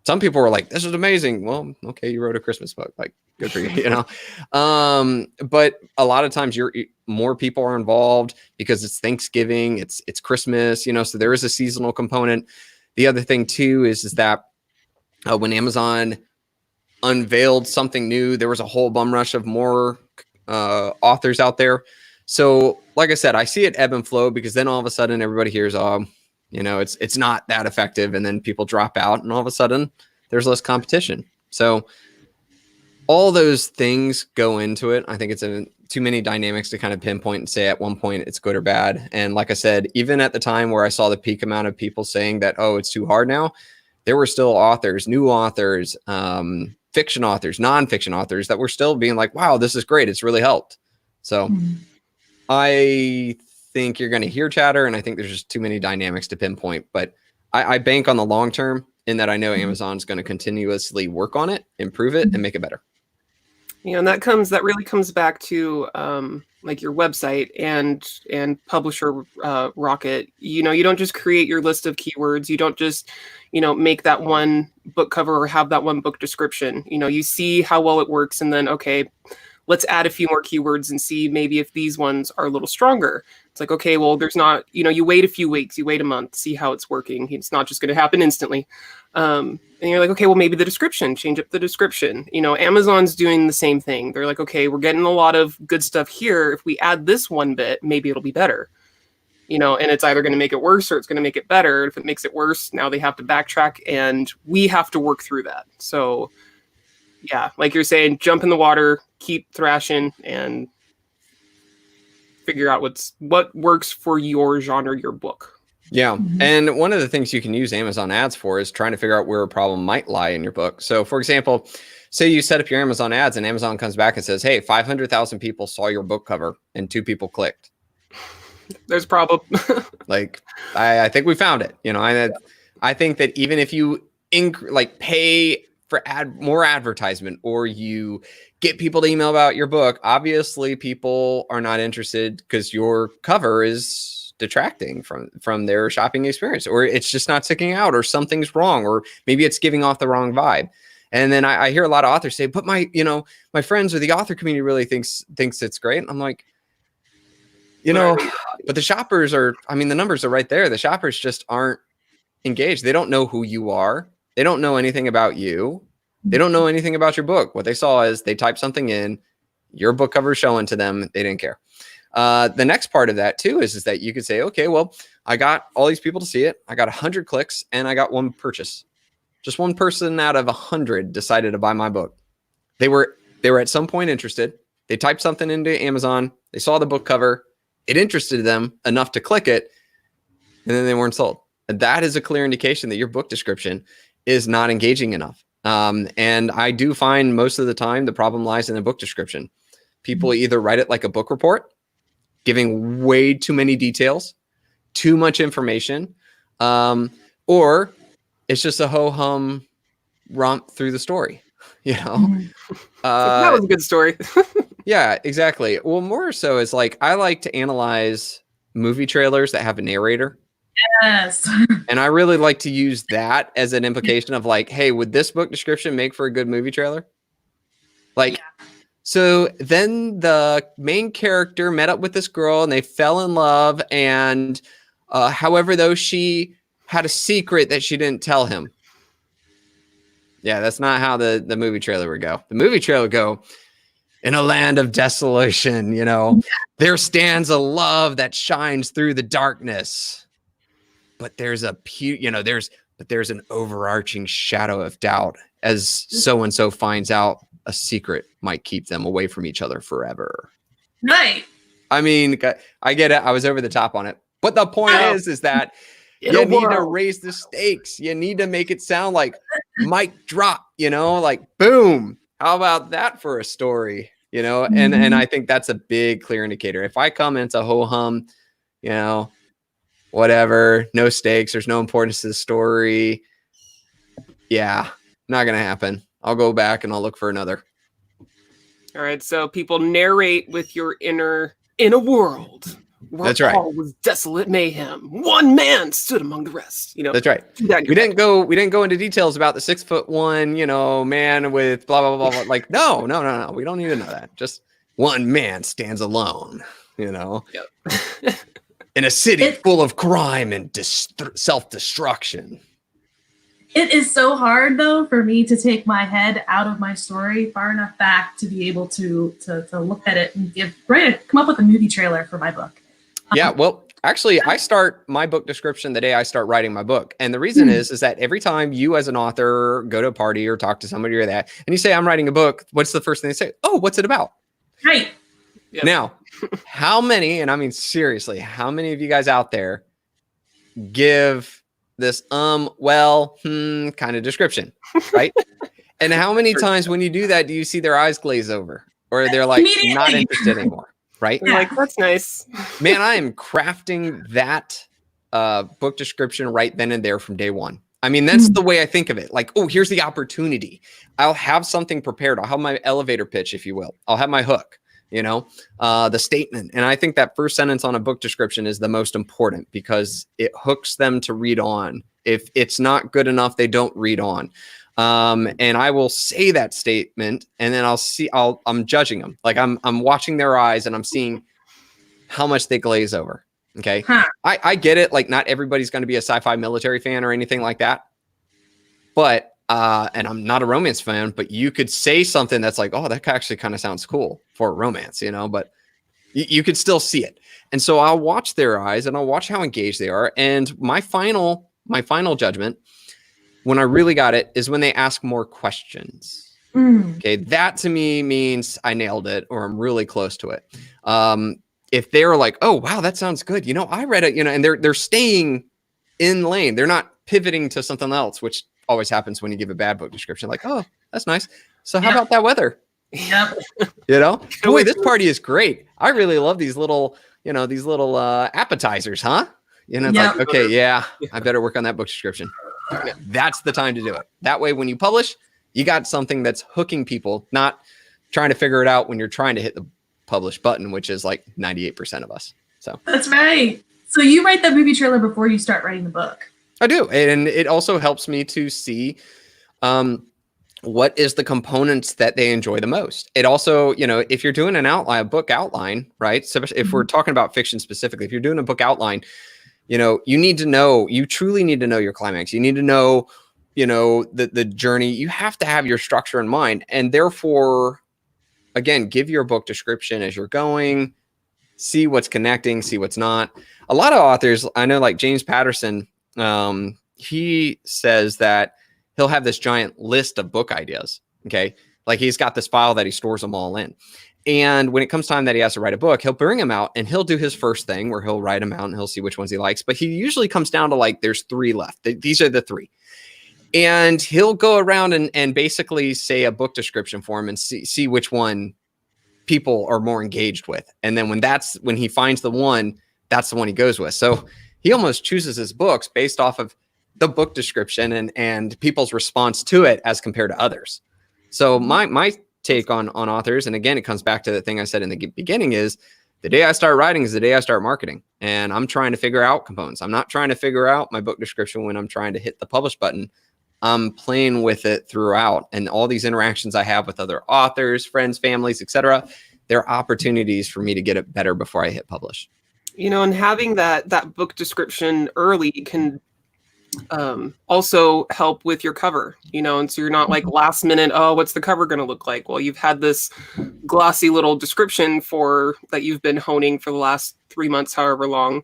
Some people were like, this is amazing. Well, okay, you wrote a Christmas book, like good for you, But a lot of times more people are involved because it's Thanksgiving, it's Christmas, so there is a seasonal component. The other thing too is that when Amazon unveiled something new, there was a whole bum rush of more authors out there. So like I said, I see it ebb and flow because then all of a sudden everybody hears, it's not that effective. And then people drop out and all of a sudden there's less competition. So all those things go into it. I think it's too many dynamics to kind of pinpoint and say at one point it's good or bad. And like I said, even at the time where I saw the peak amount of people saying that, oh, it's too hard now, there were still authors, new authors, fiction authors, nonfiction authors that were still being like, wow, this is great. It's really helped. So I think you're going to hear chatter, and I think there's just too many dynamics to pinpoint. But I bank on the long term in that I know Amazon's going to continuously work on it, improve it, and make it better. And that really comes back to like your website and publisher Rocket. You don't just create your list of keywords. You don't just make that one book cover or have that one book description. You see how well it works, and then okay, let's add a few more keywords and see maybe if these ones are a little stronger. It's like, okay, well, there's not, you wait a few weeks, you wait a month, see how it's working. It's not just going to happen instantly. And you're like, okay, well, maybe the description, change up the description. Amazon's doing the same thing. They're like, okay, we're getting a lot of good stuff here. If we add this one bit, maybe it'll be better. And it's either going to make it worse or it's going to make it better. If it makes it worse, now they have to backtrack and we have to work through that. So yeah, like you're saying, jump in the water, keep thrashing, and figure out what works for your genre, your book. Yeah. Mhm. And one of the things you can use Amazon ads for is trying to figure out where a problem might lie in your book. So for example, say you set up your Amazon ads and Amazon comes back and says, hey, 500,000 people saw your book cover and 2 people clicked. There's a problem. Like, I think we found it. I think that even if you pay for more advertisement, or you get people to email about your book, obviously people are not interested because your cover is detracting from their shopping experience, or it's just not sticking out, or something's wrong, or maybe it's giving off the wrong vibe. And then I hear a lot of authors say, but my friends or the author community really thinks it's great. And I'm like, but the shoppers the numbers are right there. The shoppers just aren't engaged. They don't know who you are. They don't know anything about you. They don't know anything about your book. What they saw is they typed something in, your book cover is showing to them. They didn't care. The next part of that too is that you could say, okay, well, I got all these people to see it. I got 100 clicks and I got 1 purchase. Just 1 person out of 100 decided to buy my book. They were at some point interested. They typed something into Amazon. They saw the book cover. It interested them enough to click it, and then they weren't sold. And that is a clear indication that your book description is not engaging enough. And I do find most of the time the problem lies in the book description. People either write it like a book report, giving way too many details, too much information, or it's just a ho-hum romp through the story. That was a good story. Yeah, exactly. Well, more so is like, I like to analyze movie trailers that have a narrator. Yes. And I really like to use that as an implication of like, hey, would this book description make for a good movie trailer? Like, Yeah. So then the main character met up with this girl and they fell in love. And however, though, she had a secret that she didn't tell him. Yeah, that's not how the movie trailer would go. The movie trailer would go, in a land of desolation, there stands a love that shines through the darkness. But there's there's an overarching shadow of doubt as so-and-so finds out a secret might keep them away from each other forever. Right. I mean, I get it. I was over the top on it. But the point is that you need to raise the stakes. You need to make it sound like mic drop, like boom. How about that for a story? And I think that's a big clear indicator. If I come into ho-hum, whatever, no stakes, there's no importance to the story. Yeah, not going to happen. I'll go back and I'll look for another. All right. So people narrate with your inner in a world where That's right. all was desolate mayhem. One man stood among the rest. That's right. We didn't go into details about the 6'1", man with blah, blah, blah, blah. Like, no. We don't need to know that. Just one man stands alone, Yep. in a city full of crime and self-destruction. It is so hard, though, for me to take my head out of my story far enough back to be able to look at it and come up with a movie trailer for my book. Yeah, well, actually, I start my book description the day I start writing my book. And the reason is that every time you as an author go to a party or talk to somebody or that, and you say, I'm writing a book, what's the first thing they say? Oh, what's it about? Right. Yep. Now, how many, and I mean, seriously, how many of you guys out there give this kind of description, right? And how many times when you do that, do you see their eyes glaze over or they're like not interested anymore, right? You're like, that's nice. Man, I am crafting that book description right then and there from day one. I mean, that's the way I think of it. Like, oh, here's the opportunity. I'll have something prepared. I'll have my elevator pitch, if you will. I'll have my hook. The statement. And I think that first sentence on a book description is the most important because it hooks them to read on. If it's not good enough, they don't read on. And I will say that statement and then I'm judging them. Like I'm watching their eyes and I'm seeing how much they glaze over. Okay. Huh. I get it. Like not everybody's going to be a sci-fi military fan or anything like that. But and I'm not a romance fan, but you could say something that's like, oh, that actually kind of sounds cool for a romance, but you could still see it. And so I'll watch their eyes and I'll watch how engaged they are. And my final judgment, when I really got it, is when they ask more questions. Okay. That to me means I nailed it or I'm really close to it. If they're like, oh, wow, that sounds good. I read it, and they're staying in lane. They're not pivoting to something else, which always happens when you give a bad book description. Like, oh, that's nice. So how about that weather? Yep. You know, boy, this party is great. I really love these little, appetizers, huh? You know, it's like, okay, yeah, I better work on that book description. That's the time to do it. That way, when you publish, you got something that's hooking people, not trying to figure it out when you're trying to hit the publish button, which is like 98% of us. So that's right. So you write that movie trailer before you start writing the book. I do. And it also helps me to see what is the components that they enjoy the most. It also, if you're doing a book outline, right? So if we're talking about fiction specifically, if you're doing a book outline, you truly need to know your climax. You need to know, the journey. You have to have your structure in mind. And therefore, again, give your book description as you're going, see what's connecting, see what's not. A lot of authors, I know, like James Patterson, he says that he'll have this giant list of book ideas. Okay. Like he's got this file that he stores them all in. And when it comes time that he has to write a book, he'll bring them out and he'll do his first thing where he'll write them out and he'll see which ones he likes. But he usually comes down to like, there's 3 left. These are the 3. And he'll go around and basically say a book description for him and see which one people are more engaged with. And then when he finds the one, that's the one he goes with. So he almost chooses his books based off of the book description and people's response to it as compared to others. So my take on authors, and again, it comes back to the thing I said in the beginning, is the day I start writing is the day I start marketing. And I'm trying to figure out components. I'm not trying to figure out my book description when I'm trying to hit the publish button. I'm playing with it throughout. And all these interactions I have with other authors, friends, families, etc., they're opportunities for me to get it better before I hit publish. And having that book description early can also help with your cover, and so you're not like last minute, oh, what's the cover going to look like? Well, you've had this glossy little description that you've been honing for the last 3 months, however long.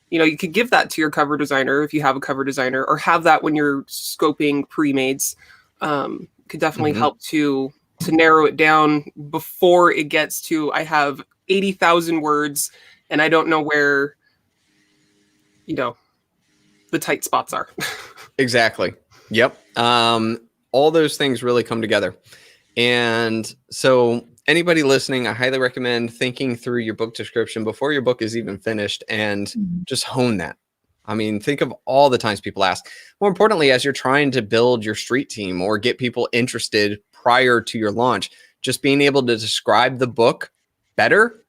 You could give that to your cover designer if you have a cover designer, or have that when you're scoping pre-mades. Could definitely help to narrow it down before it gets to, I have 80,000 words and I don't know where, the tight spots are. Exactly. Yep. All those things really come together. And so anybody listening, I highly recommend thinking through your book description before your book is even finished and just hone that. I mean, think of all the times people ask. More importantly, as you're trying to build your street team or get people interested prior to your launch, just being able to describe the book better,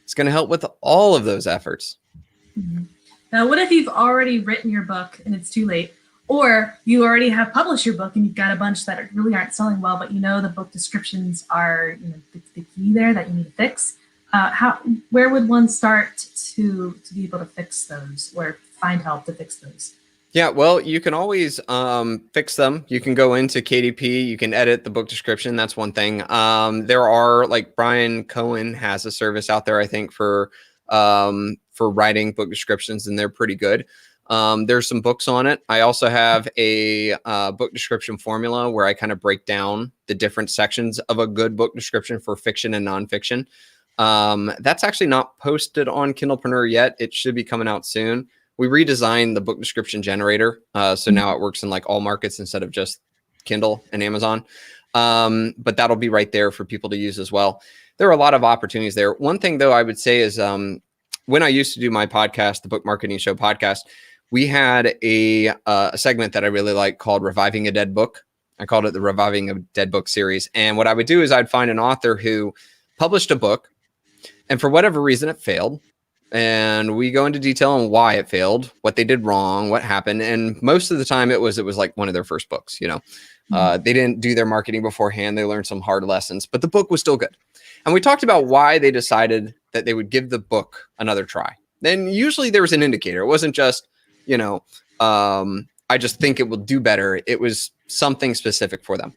it's going to help with all of those efforts. Now, what if you've already written your book and it's too late? Or you already have published your book and you've got a bunch that really aren't selling well, but the book descriptions are the key there that you need to fix. Where would one start to be able to fix those or find help to fix those? Yeah, well, you can always fix them. You can go into KDP. You can edit the book description. That's one thing. There are, like, Brian Cohen has a service out there, I think, for writing book descriptions, and they're pretty good. There's some books on it. I also have a book description formula where I kind of break down the different sections of a good book description for fiction and nonfiction. That's actually not posted on Kindlepreneur yet. It should be coming out soon. We redesigned the book description generator. So now it works in like all markets instead of just Kindle and Amazon. But that'll be right there for people to use as well. There are a lot of opportunities there. One thing, though, I would say is when I used to do my podcast, the Book Marketing Show podcast, we had a segment that I really liked called Reviving a Dead Book. I called it the Reviving a Dead Book series. And what I would do is I'd find an author who published a book, and for whatever reason it failed. And we go into detail on why it failed, what they did wrong, what happened. And most of the time it was like one of their first books, they didn't do their marketing beforehand. They learned some hard lessons, but the book was still good. And we talked about why they decided that they would give the book another try. Then usually there was an indicator. It wasn't just, I just think it will do better. It was something specific for them.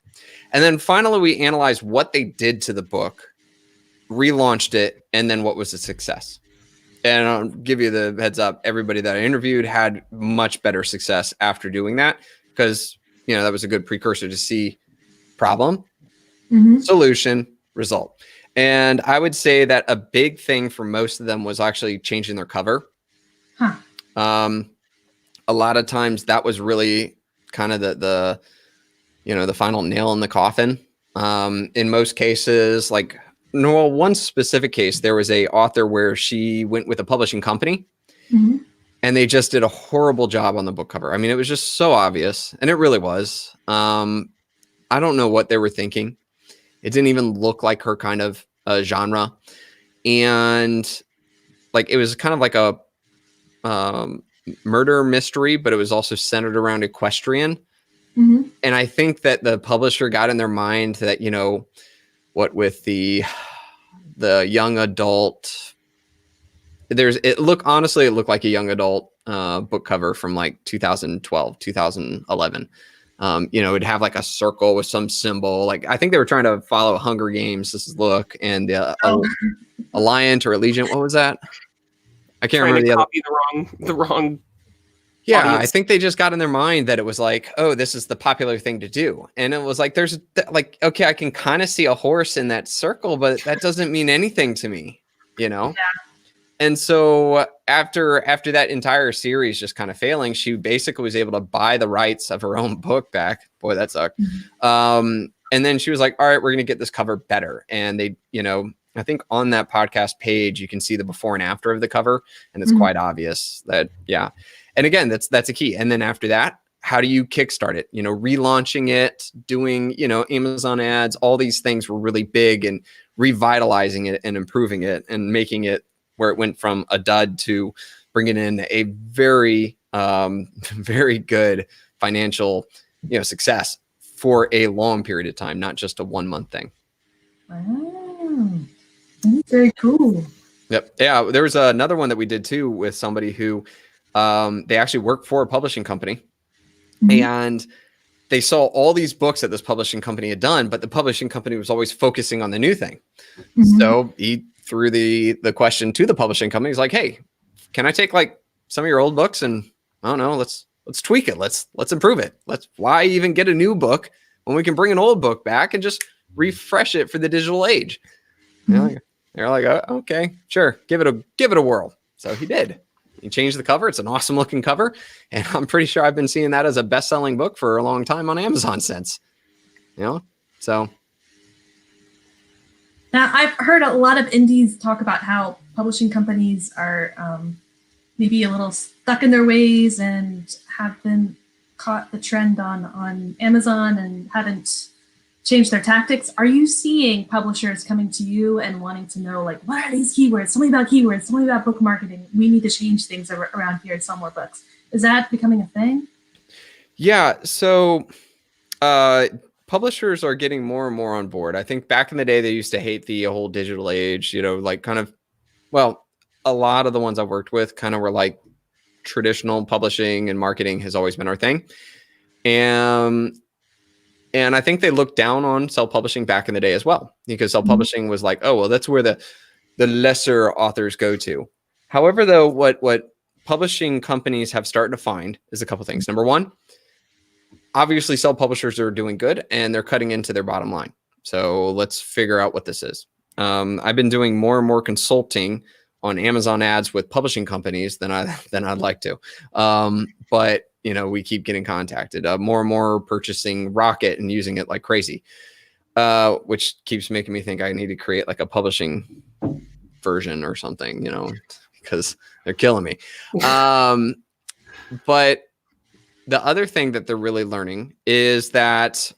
And then finally we analyzed what they did to the book, relaunched it, and then what was the success. And I'll give you the heads up. Everybody that I interviewed had much better success after doing that because, that was a good precursor to see problem, solution, result. And I would say that a big thing for most of them was actually changing their cover. A a lot of times that was really kind of the final nail in the coffin. In most cases, like, no, one specific case, there was a author where she went with a publishing company and they just did a horrible job on the book cover. I mean, it was just so obvious, and it really was. I don't know what they were thinking. It didn't even look like her kind of genre. And like, it was kind of like a murder mystery, but it was also centered around equestrian. And I think that the publisher got in their mind that, what with the young adult, it looked like a young adult book cover from like 2012, 2011. It'd have like a circle with some symbol. Like, I think they were trying to follow Hunger Games. This is look, and Alliant or Allegiant. What was that? I can't remember the other. The wrong. Yeah, audience. I think they just got in their mind that it was like, oh, this is the popular thing to do. And it was like, there's like, okay, I can kind of see a horse in that circle, but that doesn't mean anything to me, Yeah. And so after that entire series just kind of failing, she basically was able to buy the rights of her own book back. Boy, that sucked. And then she was like, all right, we're going to get this cover better. And they, I think on that podcast page, you can see the before and after of the cover, and it's quite obvious that, yeah. And again, that's a key. And then after that, how do you kickstart it? Relaunching it, doing, Amazon ads, all these things were really big, and revitalizing it and improving it and making it where it went from a dud to bringing in a very, very good financial, success for a long period of time, not just a 1 month thing. Wow. That's very cool. Yep. Yeah. There was another one that we did too with somebody who, they actually worked for a publishing company, and they saw all these books that this publishing company had done, but the publishing company was always focusing on the new thing. So he threw the question to the publishing company. He's like, hey, can I take like some of your old books and, I don't know, let's tweak it. Let's improve it. Why even get a new book when we can bring an old book back and just refresh it for the digital age? They're like, oh, okay, sure. Give it a whirl. So he did. He changed the cover. It's an awesome looking cover. And I'm pretty sure I've been seeing that as a best-selling book for a long time on Amazon since, so. Now, I've heard a lot of indies talk about how publishing companies are maybe a little stuck in their ways and have been caught the trend on Amazon and haven't changed their tactics. Are you seeing publishers coming to you and wanting to know, like, what are these keywords? Tell me about keywords. Tell me about book marketing. We need to change things around here and sell more books. Is that becoming a thing? Yeah. So publishers are getting more and more on board. I think back in the day, they used to hate the whole digital age, like kind of, well, a lot of the ones I've worked with kind of were like traditional publishing and marketing has always been our thing. And I think they looked down on self-publishing back in the day as well, because self-publishing was like, oh, well, that's where the lesser authors go to. However, though, what publishing companies have started to find is a couple things. Number one, obviously self-publishers are doing good and they're cutting into their bottom line. So let's figure out what this is. I've been doing more and more consulting on Amazon ads with publishing companies than I'd like to. But we keep getting contacted, more and more purchasing Rocket and using it like crazy, which keeps making me think I need to create like a publishing version or something, because they're killing me. But the other thing that they're really learning is that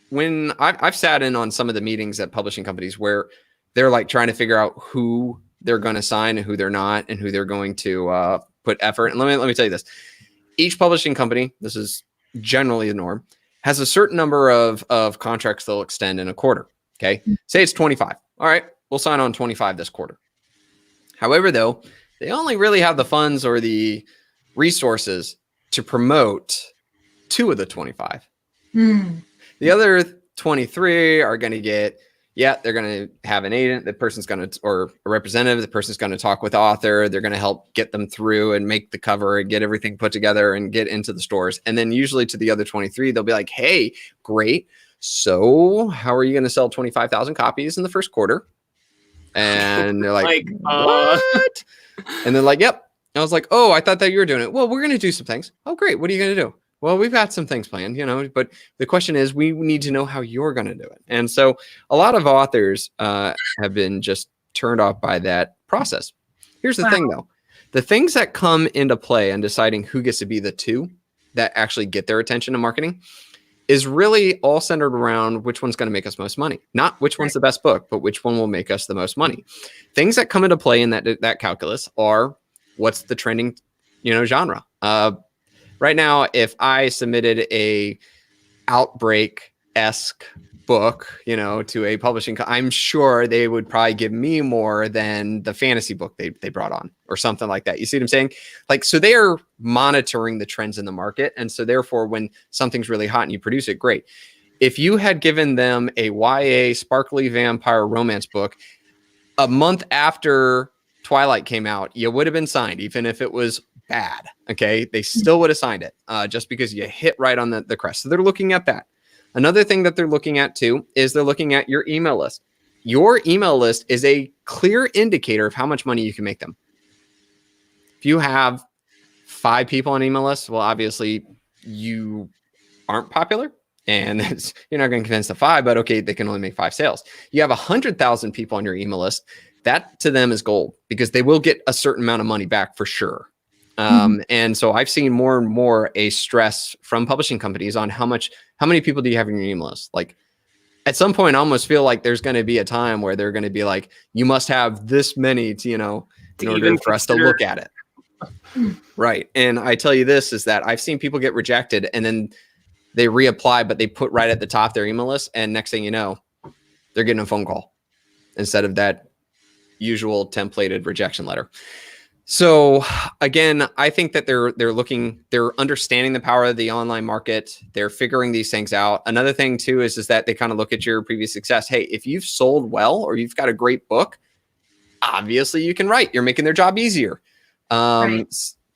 when I've sat in on some of the meetings at publishing companies where they're like trying to figure out who they're going to sign and who they're not, and who they're going to put effort. And let me tell you this. Each publishing company, this is generally the norm, has a certain number of contracts they'll extend in a quarter. Okay. Say it's 25. All right. We'll sign on 25 this quarter. However, though, they only really have the funds or the resources to promote 2 of the 25. The other 23 are going to get, they're going to have an agent. The person's going to, or a representative, the person's going to talk with the author. They're going to help get them through and make the cover and get everything put together and get into the stores. And then usually to the other 23, they'll be like, hey, great. So how are you going to sell 25,000 copies in the first quarter? And they're like, what? And they're like, yep. I was like, oh, I thought that you were doing it. Well, we're going to do some things. Oh, great. What are you going to do? Well, we've got some things planned, but the question is, we need to know how you're going to do it. And so a lot of authors have been just turned off by that process. Here's the thing, though. The things that come into play in deciding who gets to be the two that actually get their attention in marketing is really all centered around which one's going to make us most money. Not which one's the best book, but which one will make us the most money. Things that come into play in that calculus are what's the trending, genre. Right now, if I submitted a Outbreak-esque book, to a publishing, I'm sure they would probably give me more than the fantasy book they brought on or something like that. You see what I'm saying? Like, so they are monitoring the trends in the market. And so therefore, when something's really hot and you produce it, great. If you had given them a YA sparkly vampire romance book a month after Twilight came out, you would have been signed, even if it was bad. Okay. They still would have signed it just because you hit right on the crest. So they're looking at that. Another thing that they're looking at too is they're looking at your email list. Your email list is a clear indicator of how much money you can make them. If you have 5 people on email lists, well, obviously you aren't popular and you're not going to convince the 5, but okay, they can only make 5 sales. You have 100,000 people on your email list. That to them is gold because they will get a certain amount of money back for sure. And so I've seen more and more a stress from publishing companies on how many people do you have in your email list? Like at some point, I almost feel like there's going to be a time where they're going to be like, you must have this many to, in order for us to look at it. Right. And I tell you this is that I've seen people get rejected and then they reapply, but they put right at the top their email list. And next thing you know, they're getting a phone call instead of that usual templated rejection letter. So again, I think that they're understanding the power of the online market. They're figuring these things out. Another thing too is that they kind of look at your previous success. Hey, if you've sold well or you've got a great book, obviously you can write. You're making their job easier. Right.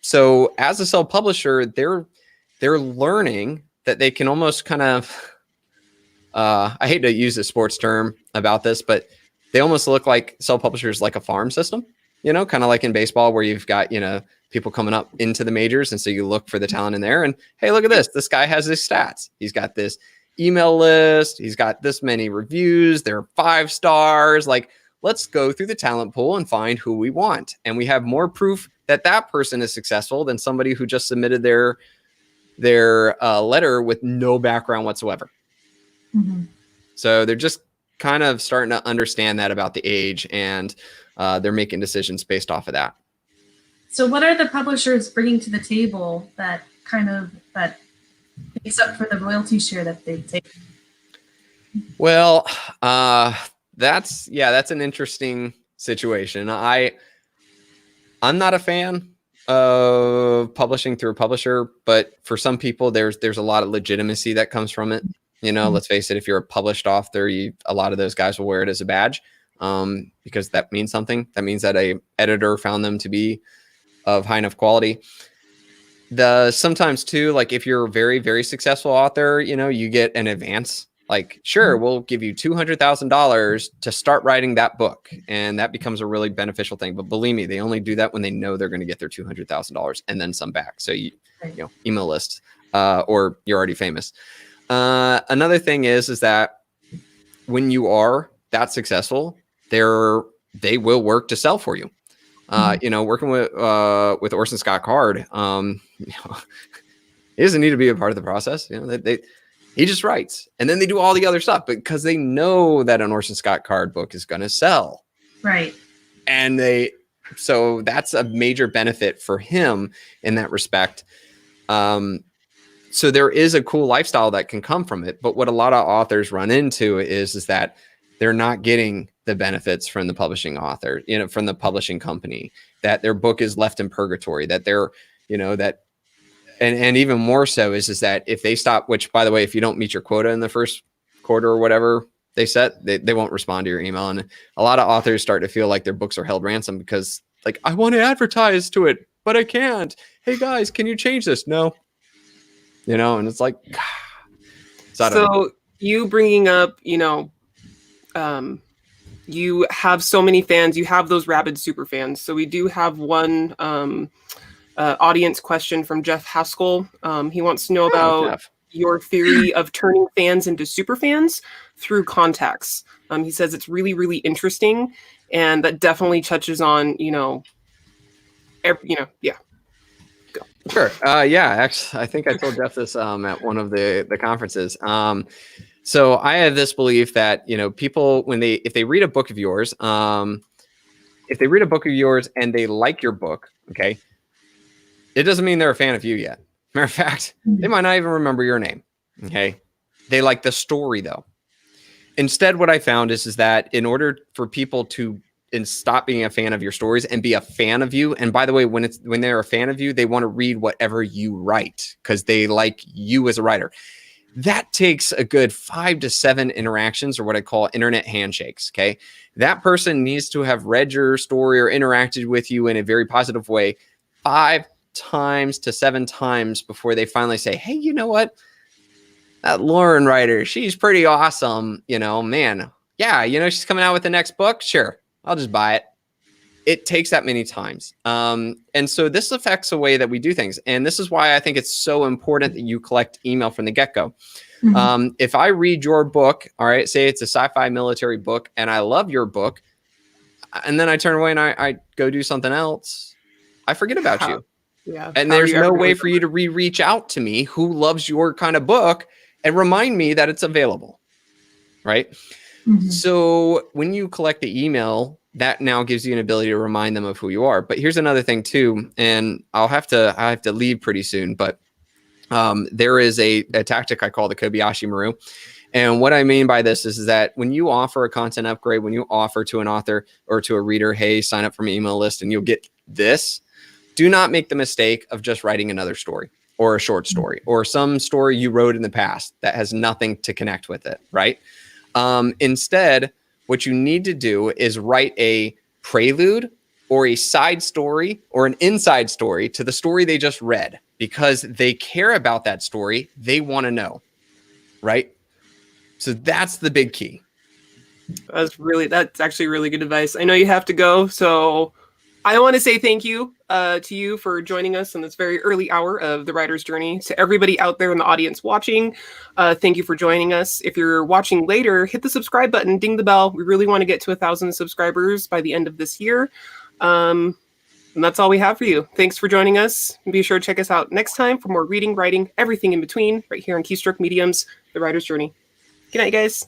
So as a self-publisher, they're learning that they can almost kind of, I hate to use a sports term about this, but they almost look like self-publishers like a farm system. Kind of like in baseball where you've got, people coming up into the majors. And so you look for the talent in there and, hey, look at this. This guy has his stats. He's got this email list. He's got this many reviews. They're 5 stars. Like, let's go through the talent pool and find who we want. And we have more proof that that person is successful than somebody who just submitted their letter with no background whatsoever. Mm-hmm. So they're just kind of starting to understand that about the age and they're making decisions based off of that. So what are the publishers bringing to the table that makes up for the royalty share that they take? Well, that's an interesting situation. I'm not a fan of publishing through a publisher, but for some people, there's a lot of legitimacy that comes from it. Let's face it, if you're a published author, a lot of those guys will wear it as a badge. Because that means something. That means that a editor found them to be of high enough quality. Sometimes too, like if you're a very, very successful author, you get an advance. Like, sure, we'll give you $200,000 to start writing that book, and that becomes a really beneficial thing. But believe me, they only do that when they know they're going to get their $200,000 and then some back. So email list, or you're already famous. Another thing is that when you are that successful, they will work to sell for you. Working with Orson Scott Card, he doesn't need to be a part of the process. He just writes, and then they do all the other stuff because they know that an Orson Scott Card book is going to sell. Right. And so that's a major benefit for him in that respect. So there is a cool lifestyle that can come from it. But what a lot of authors run into is that they're not getting the benefits from the publishing author, from the publishing company, that their book is left in purgatory, that they're, and even more so is that if they stop, which by the way, if you don't meet your quota in the first quarter or whatever they set, they won't respond to your email. And a lot of authors start to feel like their books are held ransom because like, I want to advertise to it, but I can't. Hey guys, can you change this? No. And it's like, so you bringing up, you have so many fans. You have those rabid super fans. So we do have one audience question from Jeff Haskell. He wants to know about Jeff. your theory of turning fans into super fans through contacts. He says it's really, really interesting, and that definitely touches on, yeah. Go. Sure. Yeah, actually, I think I told Jeff this at one of the conferences. So I have this belief that, people, if they read a book of yours, and they like your book, okay, it doesn't mean they're a fan of you yet. Matter of fact, they might not even remember your name. Okay. They like the story though. Instead, what I found is that in order for people to stop being a fan of your stories and be a fan of you, and by the way, when they're a fan of you, they want to read whatever you write because they like you as a writer. That takes a good 5 to 7 interactions, or what I call internet handshakes. Okay. That person needs to have read your story or interacted with you in a very positive way 5 times to 7 times before they finally say, hey, you know what? That Lauren writer, she's pretty awesome. Man, yeah, she's coming out with the next book. Sure, I'll just buy it. It takes that many times. And so this affects the way that we do things. And this is why I think it's so important that you collect email from the get-go. If I read your book, all right, say it's a sci-fi military book, and I love your book, and then I turn away and I go do something else, I forget about you. Yeah. And there's no way for you to reach out to me who loves your kind of book and remind me that it's available. Right. So when you collect the email, that now gives you an ability to remind them of who you are. But here's another thing too, and I have to leave pretty soon, but there is a tactic I call the Kobayashi Maru. And what I mean by this is that when you offer a content upgrade, when you offer to an author or to a reader, hey, sign up for my email list and you'll get this, do not make the mistake of just writing another story or a short story or some story you wrote in the past that has nothing to connect with it, right? Instead, what you need to do is write a prelude or a side story or an inside story to the story they just read because they care about that story. They want to know, right? So that's the big key. That's actually really good advice. I know you have to go, so I want to say thank you to you for joining us in this very early hour of the writer's journey. To everybody out there in the audience watching, thank you for joining us. If you're watching later, hit the subscribe button, ding the bell. We really want to get to 1,000 subscribers by the end of this year. And that's all we have for you. Thanks for joining us. And be sure to check us out next time for more reading, writing, everything in between, right here on Keystroke Medium's The Writer's Journey. Good night, guys.